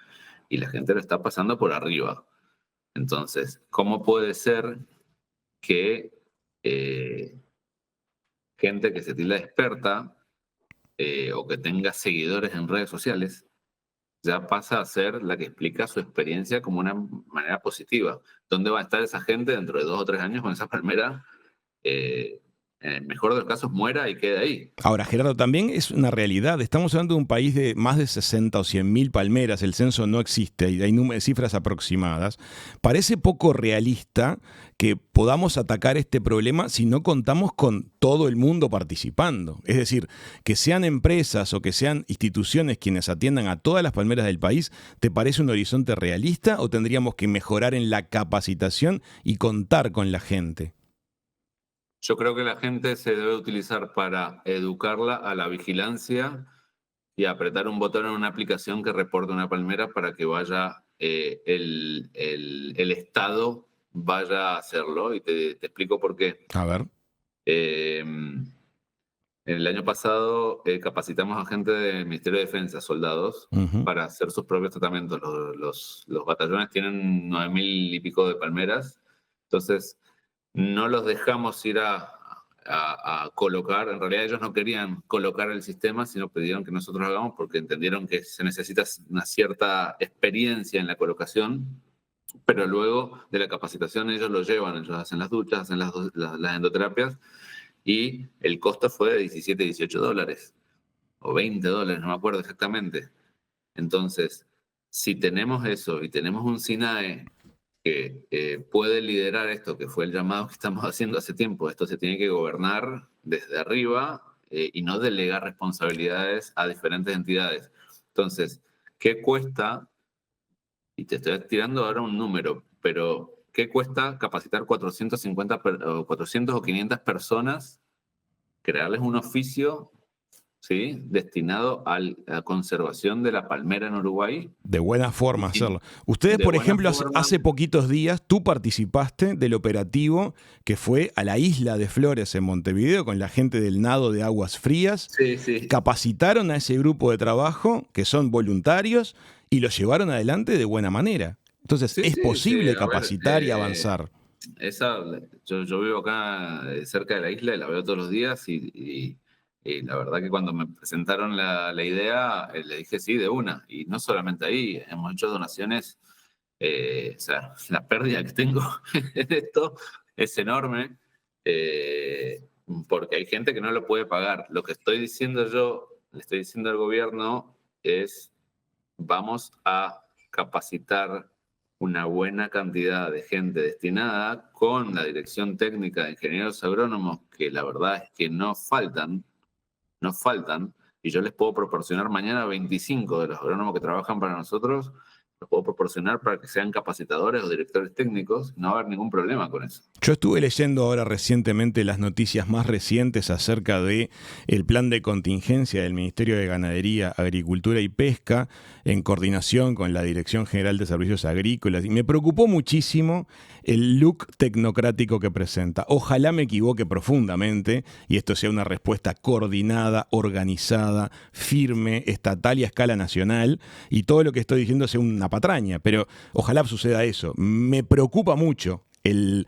y la gente lo está pasando por arriba. Entonces, ¿cómo puede ser que eh, gente que se tilda experta o que tenga seguidores en redes sociales ya pasa a ser la que explica su experiencia como una manera positiva? ¿Dónde va a estar esa gente dentro de 2 o 3 años con esa palmera? En el mejor de los casos muera y quede ahí. Ahora, Gerardo, también es una realidad. Estamos hablando de un país de más de 60 o 100 mil palmeras. El censo no existe, hay cifras aproximadas. Parece poco realista que podamos atacar este problema si no contamos con todo el mundo participando. Es decir, que sean empresas o que sean instituciones quienes atiendan a todas las palmeras del país, ¿te parece un horizonte realista o tendríamos que mejorar en la capacitación y contar con la gente? Yo creo que la gente se debe utilizar para educarla a la vigilancia y apretar un botón en una aplicación que reporte una palmera para que vaya el Estado vaya a hacerlo. Y te explico por qué. A ver. Eh, el año pasado capacitamos a gente del Ministerio de Defensa, soldados, Ujú. para hacer sus propios tratamientos. Los batallones tienen 9.000 y pico de palmeras, entonces no los dejamos ir a colocar. En realidad ellos no querían colocar el sistema, sino pidieron que nosotros hagamos porque entendieron que se necesita una cierta experiencia en la colocación, pero luego de la capacitación ellos lo llevan, ellos hacen las duchas, hacen las endoterapias, y el costo fue de 17, $18 o $20, no me acuerdo exactamente. Entonces, si tenemos eso y tenemos un SINAE que puede liderar esto, que fue el llamado que estamos haciendo hace tiempo, esto se tiene que gobernar desde arriba y no delegar responsabilidades a diferentes entidades. Entonces, ¿qué cuesta? Y te estoy tirando ahora un número, pero ¿qué cuesta capacitar 400 o 500 personas, crearles un oficio, ¿sí?, destinado a la conservación de la palmera en Uruguay? De buena forma Y hacerlo. Ustedes, de por buena ejemplo, forma. hace poquitos días tú participaste del operativo que fue a la isla de Flores en Montevideo con la gente del Nado de Aguas Frías. Sí, sí. Capacitaron a ese grupo de trabajo, que son voluntarios, y lo llevaron adelante de buena manera. Entonces, Sí, es sí, sí. posible A ver, capacitar y avanzar. esa, yo vivo acá cerca de la isla y la veo todos los días y la verdad que cuando me presentaron la idea, le dije sí, de una. Y no solamente ahí, hemos hecho donaciones. O sea, la pérdida que tengo en esto es enorme, eh, porque hay gente que no lo puede pagar. Lo que estoy diciendo yo, le estoy diciendo al gobierno, es vamos a capacitar una buena cantidad de gente destinada con la dirección técnica de ingenieros agrónomos, que la verdad es que no faltan, y yo les puedo proporcionar mañana 25 de los agrónomos que trabajan para nosotros, los puedo proporcionar para que sean capacitadores o directores técnicos, no va a haber ningún problema con eso. Yo estuve leyendo ahora recientemente las noticias más recientes acerca de el plan de contingencia del Ministerio de Ganadería, Agricultura y Pesca en coordinación con la Dirección General de Servicios Agrícolas y me preocupó muchísimo el look tecnocrático que presenta. Ojalá me equivoque profundamente y esto sea una respuesta coordinada, organizada, firme, estatal y a escala nacional y todo lo que estoy diciendo sea una patraña, pero ojalá suceda eso. Me preocupa mucho el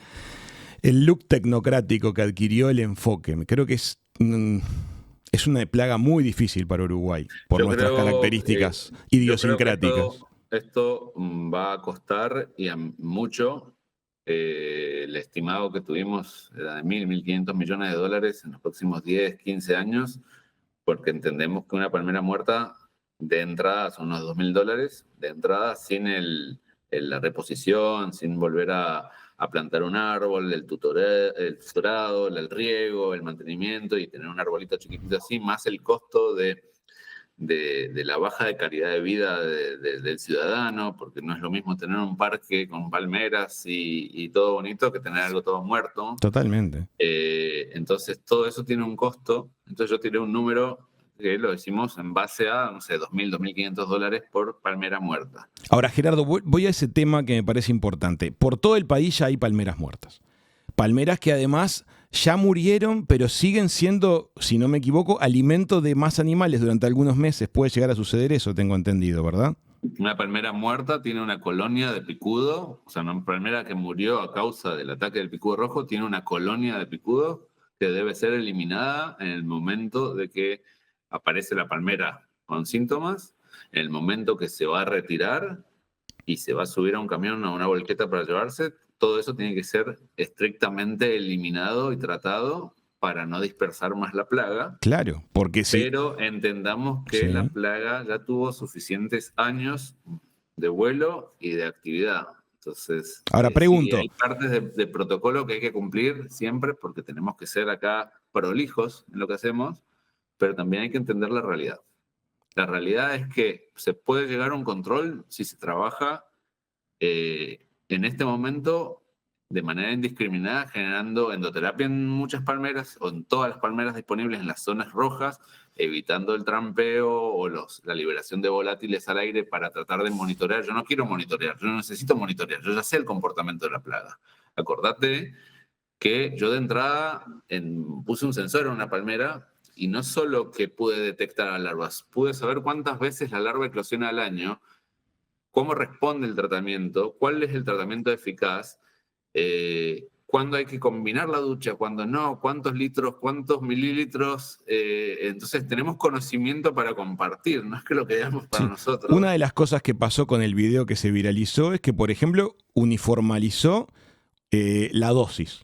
look tecnocrático que adquirió el enfoque. Creo que es una plaga muy difícil para Uruguay por nuestras características idiosincráticas. Esto va a costar y a mucho. El estimado que tuvimos era de 1.500 millones de dólares en los próximos 10, 15 años, porque entendemos que una palmera muerta de entrada son unos $2.000, de entrada sin la reposición, sin volver a plantar un árbol, el tutorado, el riego, el mantenimiento y tener un arbolito chiquitito así, más el costo de la baja de calidad de vida del ciudadano, porque no es lo mismo tener un parque con palmeras y todo bonito que tener algo todo muerto. Totalmente. Entonces todo eso tiene un costo. Entonces yo tiré un número que lo decimos en base a, no sé, $2.000, $2.500 por palmera muerta. Ahora, Gerardo, voy a ese tema que me parece importante. Por todo el país ya hay palmeras muertas. Palmeras que además ya murieron, pero siguen siendo, si no me equivoco, alimento de más animales durante algunos meses. Puede llegar a suceder eso, tengo entendido, ¿verdad? Una palmera muerta tiene una colonia de picudo, o sea, una palmera que murió a causa del ataque del picudo rojo tiene una colonia de picudo que debe ser eliminada en el momento de que aparece la palmera con síntomas, en el momento que se va a retirar y se va a subir a un camión o a una volqueta para llevarse, todo eso tiene que ser estrictamente eliminado y tratado para no dispersar más la plaga. Claro, porque sí. Pero entendamos que la plaga ya tuvo suficientes años de vuelo y de actividad. Entonces, ahora pregunto. Sí, hay partes de protocolo que hay que cumplir siempre porque tenemos que ser acá prolijos en lo que hacemos, pero también hay que entender la realidad. La realidad es que se puede llegar a un control si se trabaja en este momento de manera indiscriminada, generando endoterapia en muchas palmeras o en todas las palmeras disponibles en las zonas rojas, evitando el trampeo o la liberación de volátiles al aire para tratar de monitorear. Yo no quiero monitorear, yo no necesito monitorear, yo ya sé el comportamiento de la plaga. Acordate que yo de entrada puse un sensor en una palmera y no solo que pude detectar a larvas, pude saber cuántas veces la larva eclosiona al año, cómo responde el tratamiento, cuál es el tratamiento eficaz, cuándo hay que combinar la ducha, cuándo no, cuántos litros, cuántos mililitros. Entonces tenemos conocimiento para compartir, no es que lo queramos para nosotros. Una de las cosas que pasó con el video que se viralizó es que, por ejemplo, uniformalizó la dosis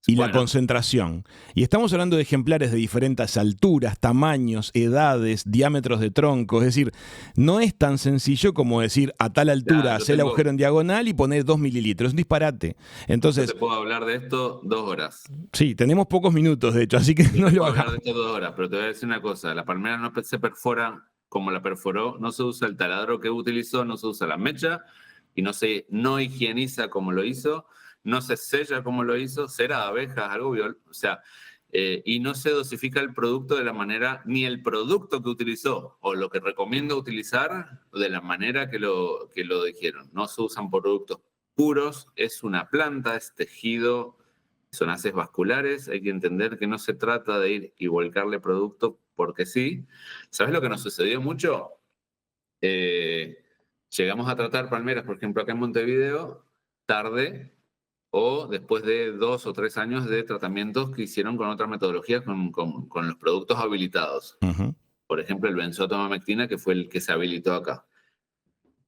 y la concentración. Y estamos hablando de ejemplares de diferentes alturas, tamaños, edades, diámetros de tronco. Es decir, no es tan sencillo como decir a tal altura hacer el agujero en diagonal y poner 2 mililitros. Es un disparate. Entonces, yo te puedo hablar de esto 2 horas. Sí, tenemos pocos minutos, de hecho, así que no lo hagamos. Hablar de esto 2 horas, pero te voy a decir una cosa. La palmera no se perfora como la perforó, no se usa el taladro que utilizó, no se usa la mecha y no higieniza como lo hizo. No se sella como lo hizo, cera de abejas, algo y no se dosifica el producto de la manera, ni el producto que utilizó, o lo que recomiendo utilizar de la manera que lo dijeron. No se usan productos puros, es una planta, es tejido, son haces vasculares, hay que entender que no se trata de ir y volcarle producto porque sí. ¿Sabes lo que nos sucedió mucho? Llegamos a tratar palmeras, por ejemplo, acá en Montevideo, tarde, o después de 2 o 3 años de tratamientos que hicieron con otras metodologías, con los productos habilitados. Uh-huh. Por ejemplo, el benzoatomamectina, que fue el que se habilitó acá.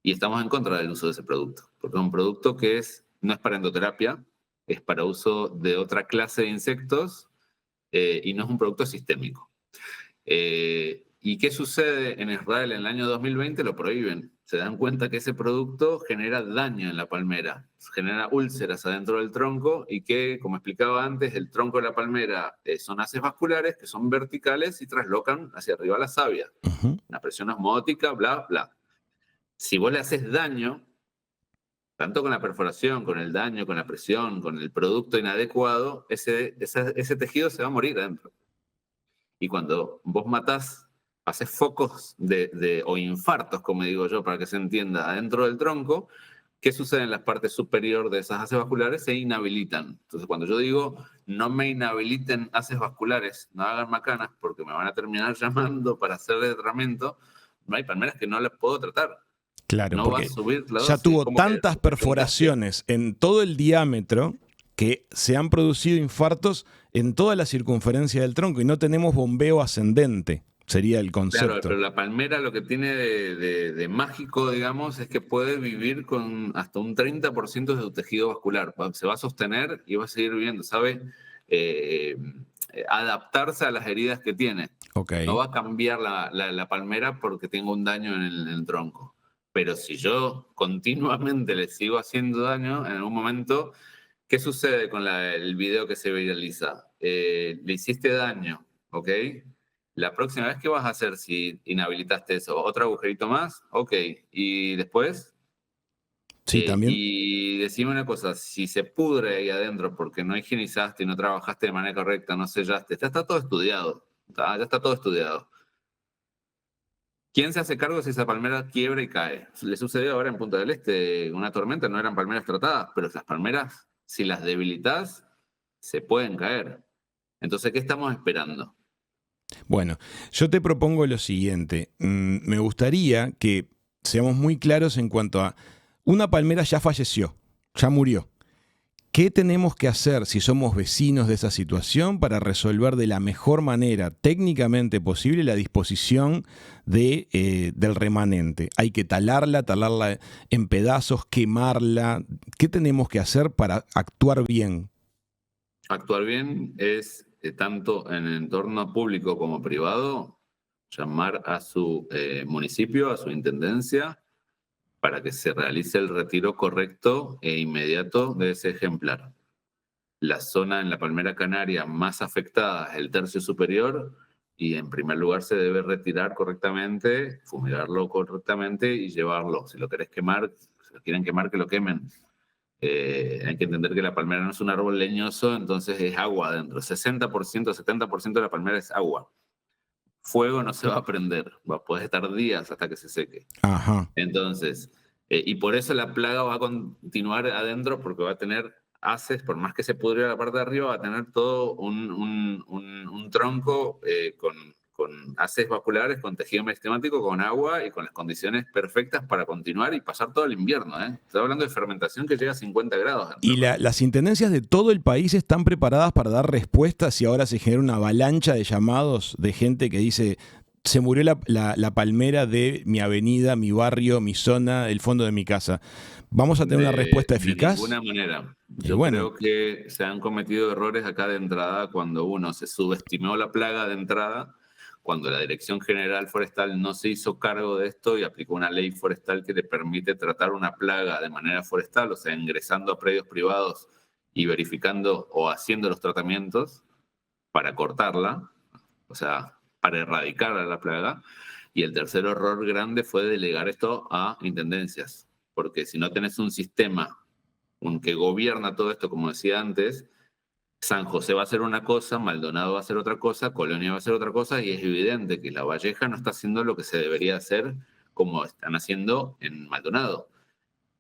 Y estamos en contra del uso de ese producto, porque es un producto que no es para endoterapia, es para uso de otra clase de insectos y no es un producto sistémico. ¿Y qué sucede en Israel en el año 2020? Lo prohíben. Se dan cuenta que ese producto genera daño en la palmera, genera úlceras adentro del tronco y que, como explicaba antes, el tronco de la palmera son haces vasculares que son verticales y traslocan hacia arriba la savia. Una presión osmótica, bla, bla. Si vos le haces daño, tanto con la perforación, con el daño, con la presión, con el producto inadecuado, ese tejido se va a morir adentro. Y cuando vos matás, haces focos o infartos, como digo yo, para que se entienda, adentro del tronco, ¿qué sucede en las partes superiores de esas haces vasculares? Se inhabilitan. Entonces, cuando yo digo, no me inhabiliten haces vasculares, no hagan macanas, porque me van a terminar llamando para hacerle tratamiento, no hay palmeras que no las puedo tratar. Claro, no porque va a subir la ya dosis, tuvo como tantas perforaciones en todo el diámetro que se han producido infartos en toda la circunferencia del tronco y no tenemos bombeo ascendente, sería el concepto. Claro, pero la palmera lo que tiene de mágico, digamos, es que puede vivir con hasta un 30% de su tejido vascular. Se va a sostener y va a seguir viviendo, ¿sabe? Adaptarse a las heridas que tiene. Okay. No va a cambiar la palmera porque tenga un daño en el tronco. Pero si yo continuamente le sigo haciendo daño, en algún momento, ¿qué sucede con el video que se viraliza? Le hiciste daño, ¿ok? La próxima vez, ¿qué vas a hacer si inhabilitaste eso? ¿Otro agujerito más? Ok. ¿Y después? Sí, también. Y decime una cosa, si se pudre ahí adentro porque no higienizaste y no trabajaste de manera correcta, no sellaste, ya está todo estudiado. Ya está todo estudiado. ¿Quién se hace cargo si esa palmera quiebra y cae? Le sucedió ahora en Punta del Este una tormenta, no eran palmeras tratadas, pero las palmeras, si las debilitas, se pueden caer. Entonces, ¿qué estamos esperando? Bueno, yo te propongo lo siguiente. Me gustaría que seamos muy claros en cuanto a una palmera ya falleció, ya murió. ¿Qué tenemos que hacer si somos vecinos de esa situación para resolver de la mejor manera técnicamente posible la disposición del remanente? Hay que talarla en pedazos, quemarla. ¿Qué tenemos que hacer para actuar bien? Actuar bien es, tanto en el entorno público como privado, llamar a su municipio, a su intendencia, para que se realice el retiro correcto e inmediato de ese ejemplar. La zona en la palmera canaria más afectada es el tercio superior y en primer lugar se debe retirar correctamente, fumigarlo correctamente y llevarlo. Si lo querés quemar, si lo quieren quemar, que lo quemen. Hay que entender que la palmera no es un árbol leñoso, entonces es agua adentro. 60%, 70% de la palmera es agua. Fuego no se va a prender, puedes estar días hasta que se seque. Ajá. Entonces, y por eso la plaga va a continuar adentro porque va a tener haces, por más que se pudriera la parte de arriba, va a tener todo un tronco con haces vasculares, con tejido meristemático, con agua y con las condiciones perfectas para continuar y pasar todo el invierno. Estoy hablando de fermentación que llega a 50 grados. Y las intendencias de todo el país están preparadas para dar respuestas si ahora se genera una avalancha de llamados de gente que dice: se murió la palmera de mi avenida, mi barrio, mi zona, el fondo de mi casa. ¿Vamos a tener una respuesta eficaz? De ninguna manera. Yo creo que se han cometido errores acá de entrada cuando uno se subestimó la plaga de entrada, cuando la Dirección General Forestal no se hizo cargo de esto y aplicó una ley forestal que le permite tratar una plaga de manera forestal, o sea, ingresando a predios privados y verificando o haciendo los tratamientos para cortarla, o sea, para erradicar a la plaga. Y el tercer error grande fue delegar esto a intendencias, porque si no tenés un sistema que gobierna todo esto, como decía antes, San José va a hacer una cosa, Maldonado va a hacer otra cosa, Colonia va a hacer otra cosa, y es evidente que La Valleja no está haciendo lo que se debería hacer como están haciendo en Maldonado.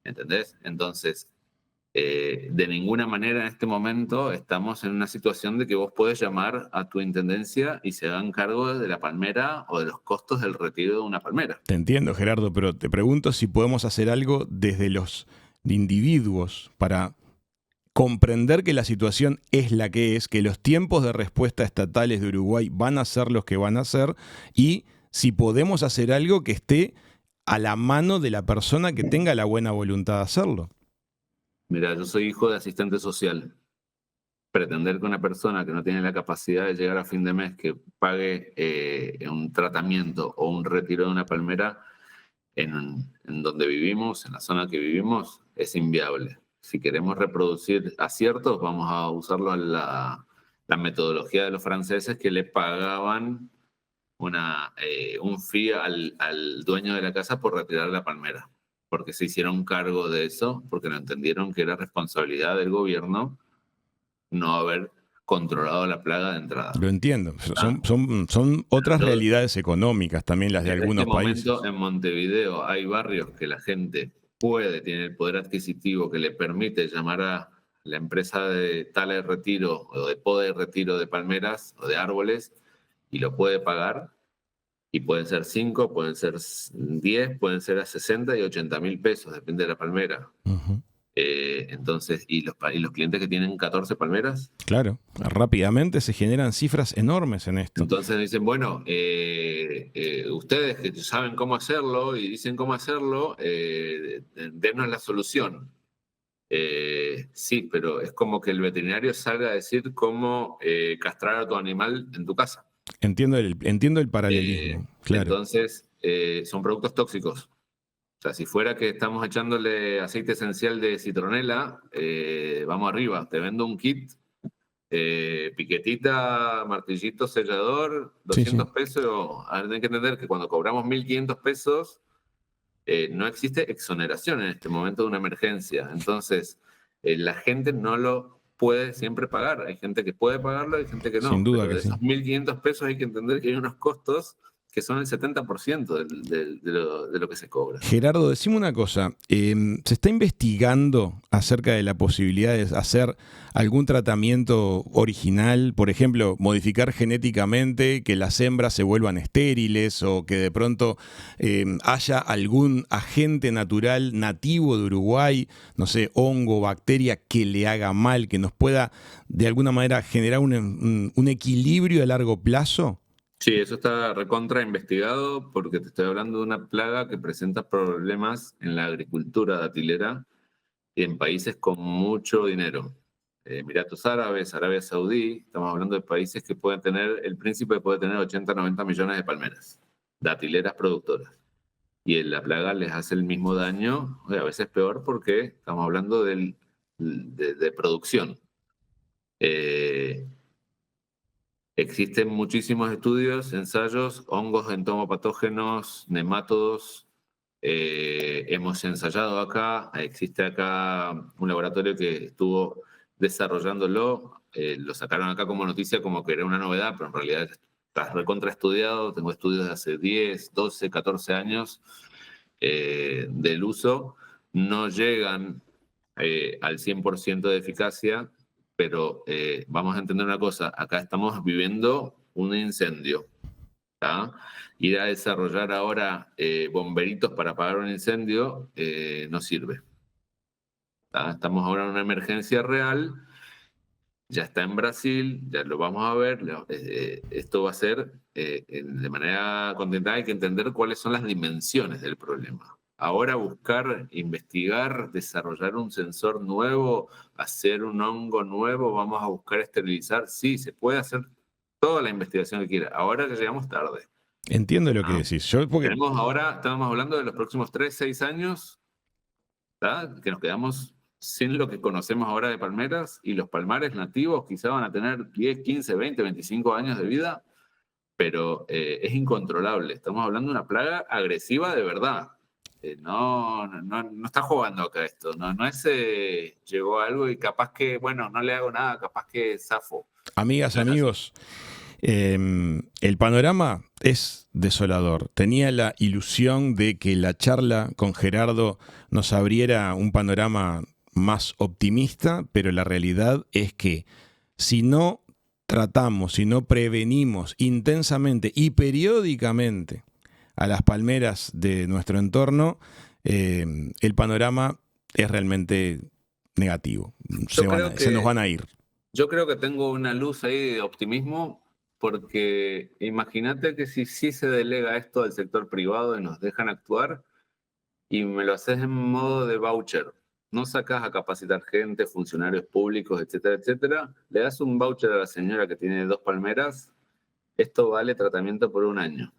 ¿Entendés? Entonces, de ninguna manera en este momento estamos en una situación de que vos podés llamar a tu intendencia y se hagan cargo de la palmera o de los costos del retiro de una palmera. Te entiendo, Gerardo, pero te pregunto si podemos hacer algo desde los individuos para comprender que la situación es la que es, que los tiempos de respuesta estatales de Uruguay van a ser los que van a ser, y si podemos hacer algo que esté a la mano de la persona que tenga la buena voluntad de hacerlo. Mira, yo soy hijo de asistente social. pretender que una persona que no tiene la capacidad de llegar a fin de mes que pague un tratamiento o un retiro de una palmera en donde vivimos, en la zona que vivimos, es inviable. Si queremos reproducir aciertos, vamos a usarlo en la metodología de los franceses, que le pagaban un fee al dueño de la casa por retirar la palmera, porque se hicieron cargo de eso, porque no entendieron que era responsabilidad del gobierno no haber controlado la plaga de entrada. Lo entiendo. Son otras Entonces, realidades económicas también las de algunos países. En este momento en Montevideo hay barrios que la gente tiene el poder adquisitivo que le permite llamar a la empresa de tala de retiro o de poda de retiro de palmeras o de árboles y lo puede pagar. Y pueden ser 5, pueden ser 10, pueden ser a 60 y 80 mil pesos, depende de la palmera. Ujú. Entonces, ¿y los clientes que tienen 14 palmeras? Claro, rápidamente se generan cifras enormes en esto. Entonces dicen, bueno, ustedes que saben cómo hacerlo y dicen cómo hacerlo, denos la solución. Sí, pero es como que el veterinario salga a decir cómo castrar a tu animal en tu casa. Entiendo el paralelismo, claro. Entonces, son productos tóxicos. O sea, si fuera que estamos echándole aceite esencial de citronela, vamos arriba. Te vendo un kit, piquetita, martillito, sellador, 200 pesos. Ahora tenés que entender que cuando cobramos 1.500 pesos, no existe exoneración en este momento de una emergencia. Entonces, la gente no lo puede siempre pagar. Hay gente que puede pagarlo, hay gente que no. Sin duda Pero que de sí. esos 1.500 pesos hay que entender que hay unos costos que son el 70% de lo que se cobra. Gerardo, decime una cosa, ¿se está investigando acerca de la posibilidad de hacer algún tratamiento original? Por ejemplo, modificar genéticamente, que las hembras se vuelvan estériles o que de pronto haya algún agente natural nativo de Uruguay, no sé, hongo, bacteria, que le haga mal, que nos pueda de alguna manera generar un equilibrio a largo plazo. Sí, eso está recontra investigado porque te estoy hablando de una plaga que presenta problemas en la agricultura datilera y en países con mucho dinero. Emiratos Árabes, Arabia Saudí, estamos hablando de países que pueden tener, el príncipe puede tener 80, 90 millones de palmeras, datileras productoras. Y la plaga les hace el mismo daño, a veces peor porque estamos hablando de producción. Existen muchísimos estudios, ensayos, hongos entomopatógenos, nemátodos. Hemos ensayado acá, existe acá un laboratorio que estuvo desarrollándolo. Lo sacaron acá como noticia como que era una novedad, pero en realidad está recontraestudiado. Tengo estudios de hace 10, 12, 14 años del uso. No llegan al 100% de eficacia, pero vamos a entender una cosa, acá estamos viviendo un incendio. ¿Tá? Ir a desarrollar ahora bomberitos para apagar un incendio no sirve. ¿Tá? Estamos ahora en una emergencia real, ya está en Brasil, ya lo vamos a ver, esto va a ser de manera contentada, hay que entender cuáles son las dimensiones del problema. Ahora buscar, investigar, desarrollar un sensor nuevo, hacer un hongo nuevo, vamos a buscar esterilizar, sí, se puede hacer toda la investigación que quiera. Ahora que llegamos tarde. Entiendo lo que decís. Estamos hablando de los próximos 3, 6 años, ¿tá? Que nos quedamos sin lo que conocemos ahora de palmeras, y los palmares nativos quizá van a tener 10, 15, 20, 25 años de vida, pero es incontrolable. Estamos hablando de una plaga agresiva de verdad. No está jugando acá esto. No es llegó algo y capaz que, bueno, no le hago nada, capaz que zafo. Amigas, amigos, el panorama es desolador. Tenía la ilusión de que la charla con Gerardo nos abriera un panorama más optimista, pero la realidad es que si no tratamos, si no prevenimos intensamente y periódicamente a las palmeras de nuestro entorno, el panorama es realmente negativo. Se nos van a ir. Yo creo que tengo una luz ahí de optimismo, porque imagínate que si sí se delega esto al sector privado y nos dejan actuar, y me lo haces en modo de voucher. no sacás a capacitar gente, funcionarios públicos, etcétera, etcétera, le das un voucher a la señora que tiene 2 palmeras, esto vale tratamiento por 1 año.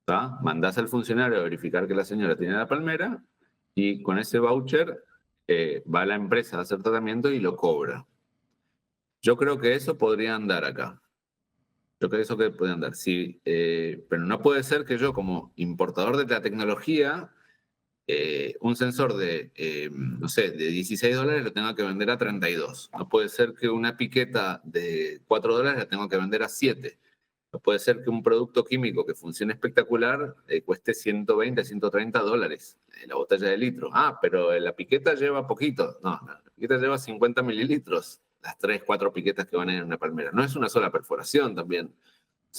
¿Tá? Mandás al funcionario a verificar que la señora tiene la palmera y con ese voucher va a la empresa a hacer tratamiento y lo cobra. Yo creo que eso podría andar acá. Yo creo que eso puede andar, sí. Pero no puede ser que yo, como importador de la tecnología, un sensor de, no sé, de $16 lo tenga que vender a 32. No puede ser que una piqueta de $4 la tenga que vender a 7. No puede ser que un producto químico que funcione espectacular cueste $120, $130 la botella de litro. Ah, pero la piqueta lleva poquito. No, la piqueta lleva 50 mililitros. Las 3, 4 piquetas que van en una palmera. No es una sola perforación también.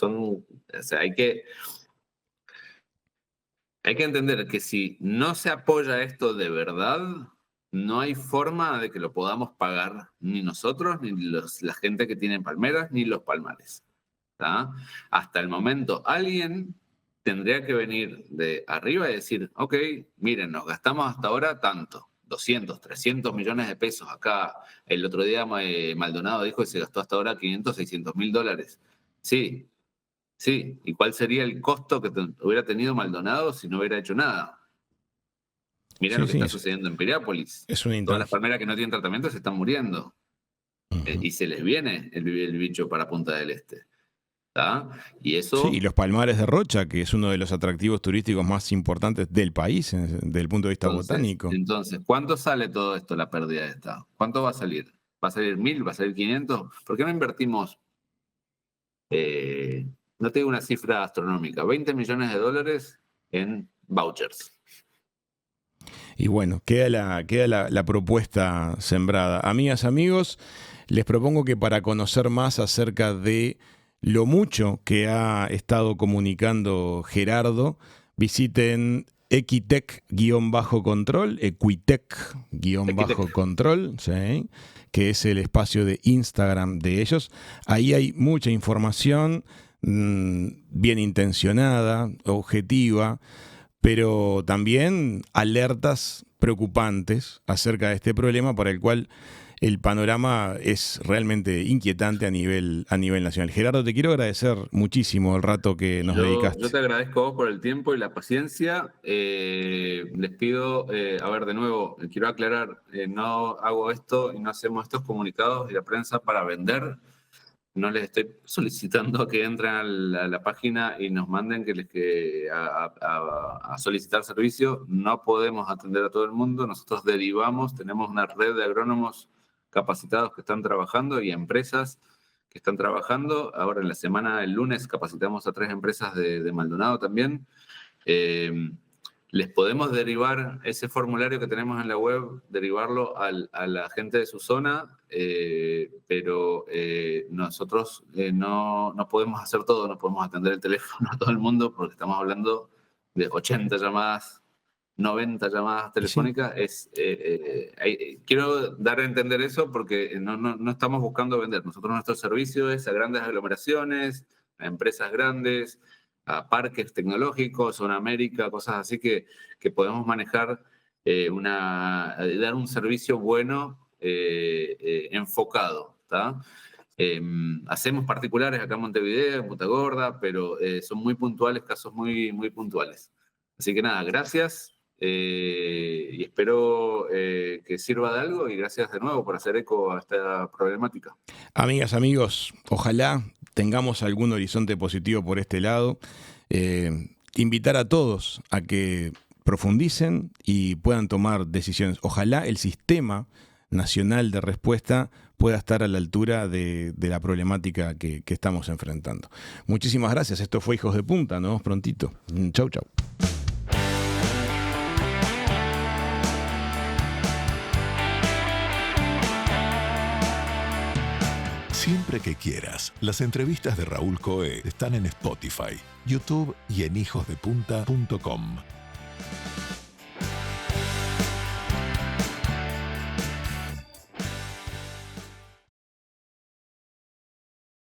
O sea, hay que entender que si no se apoya esto de verdad, no hay forma de que lo podamos pagar ni nosotros, ni la gente que tiene palmeras, ni los palmares. ¿Tá? Hasta el momento, alguien tendría que venir de arriba y decir, ok, miren, nos gastamos hasta ahora tanto. 200, 300 millones de pesos. Acá el otro día Maldonado dijo que se gastó hasta ahora 500, 600 mil dólares. Sí. ¿Y cuál sería el costo que hubiera tenido Maldonado si no hubiera hecho nada? Mira lo que está sucediendo en Piriápolis. Todas las palmeras que no tienen tratamiento se están muriendo. Y se les viene el bicho para Punta del Este. ¿Tá? Y eso... Sí, y los palmares de Rocha, que es uno de los atractivos turísticos más importantes del país desde el punto de vista botánico. Entonces, ¿cuánto sale todo esto, la pérdida esta? ¿Cuánto va a salir? ¿Va a salir 1.000? ¿Va a salir 500? ¿Por qué no invertimos, no te digo una cifra astronómica, $20 millones en vouchers? Y bueno, queda la propuesta sembrada. Amigas, amigos, les propongo que para conocer más acerca de lo mucho que ha estado comunicando Gerardo, visiten Equitec-control, Equitec-control, ¿sí? Que es el espacio de Instagram de ellos. Ahí hay mucha información bien intencionada, objetiva, pero también alertas preocupantes acerca de este problema para el cual el panorama es realmente inquietante a nivel nacional. Gerardo, te quiero agradecer muchísimo el rato que nos dedicaste. Yo te agradezco a vos por el tiempo y la paciencia. Les pido, a ver, de nuevo, quiero aclarar, no hago esto y no hacemos estos comunicados y la prensa para vender. No les estoy solicitando que entren a la página y nos manden a solicitar servicio. No podemos atender a todo el mundo. Nosotros derivamos, tenemos una red de agrónomos capacitados que están trabajando y empresas que están trabajando. Ahora en la semana, el lunes, capacitamos a 3 empresas de Maldonado también. Les podemos derivar ese formulario que tenemos en la web, derivarlo a la gente de su zona, pero nosotros no podemos hacer todo, no podemos atender el teléfono a todo el mundo porque estamos hablando de 80 llamadas, 90 llamadas telefónicas. Quiero dar a entender eso porque no estamos buscando vender. Nosotros nuestro servicio es a grandes aglomeraciones, a empresas grandes, a parques tecnológicos, Zona América, cosas así que podemos manejar, dar un servicio bueno, enfocado. ¿Tá? Hacemos particulares acá en Montevideo, en Punta Gorda, pero son muy puntuales, casos muy, muy puntuales. Así que nada, gracias. Y espero que sirva de algo y gracias de nuevo por hacer eco a esta problemática. Amigas, amigos, ojalá tengamos algún horizonte positivo por este lado. Invitar a todos a que profundicen y puedan tomar decisiones. Ojalá el sistema nacional de respuesta pueda estar a la altura de la problemática que estamos enfrentando. Muchísimas gracias. Esto fue Hijos de Punta. Nos vemos prontito. Chau, chau. Siempre que quieras, las entrevistas de Raúl Coe están en Spotify, YouTube y en hijosdepunta.com.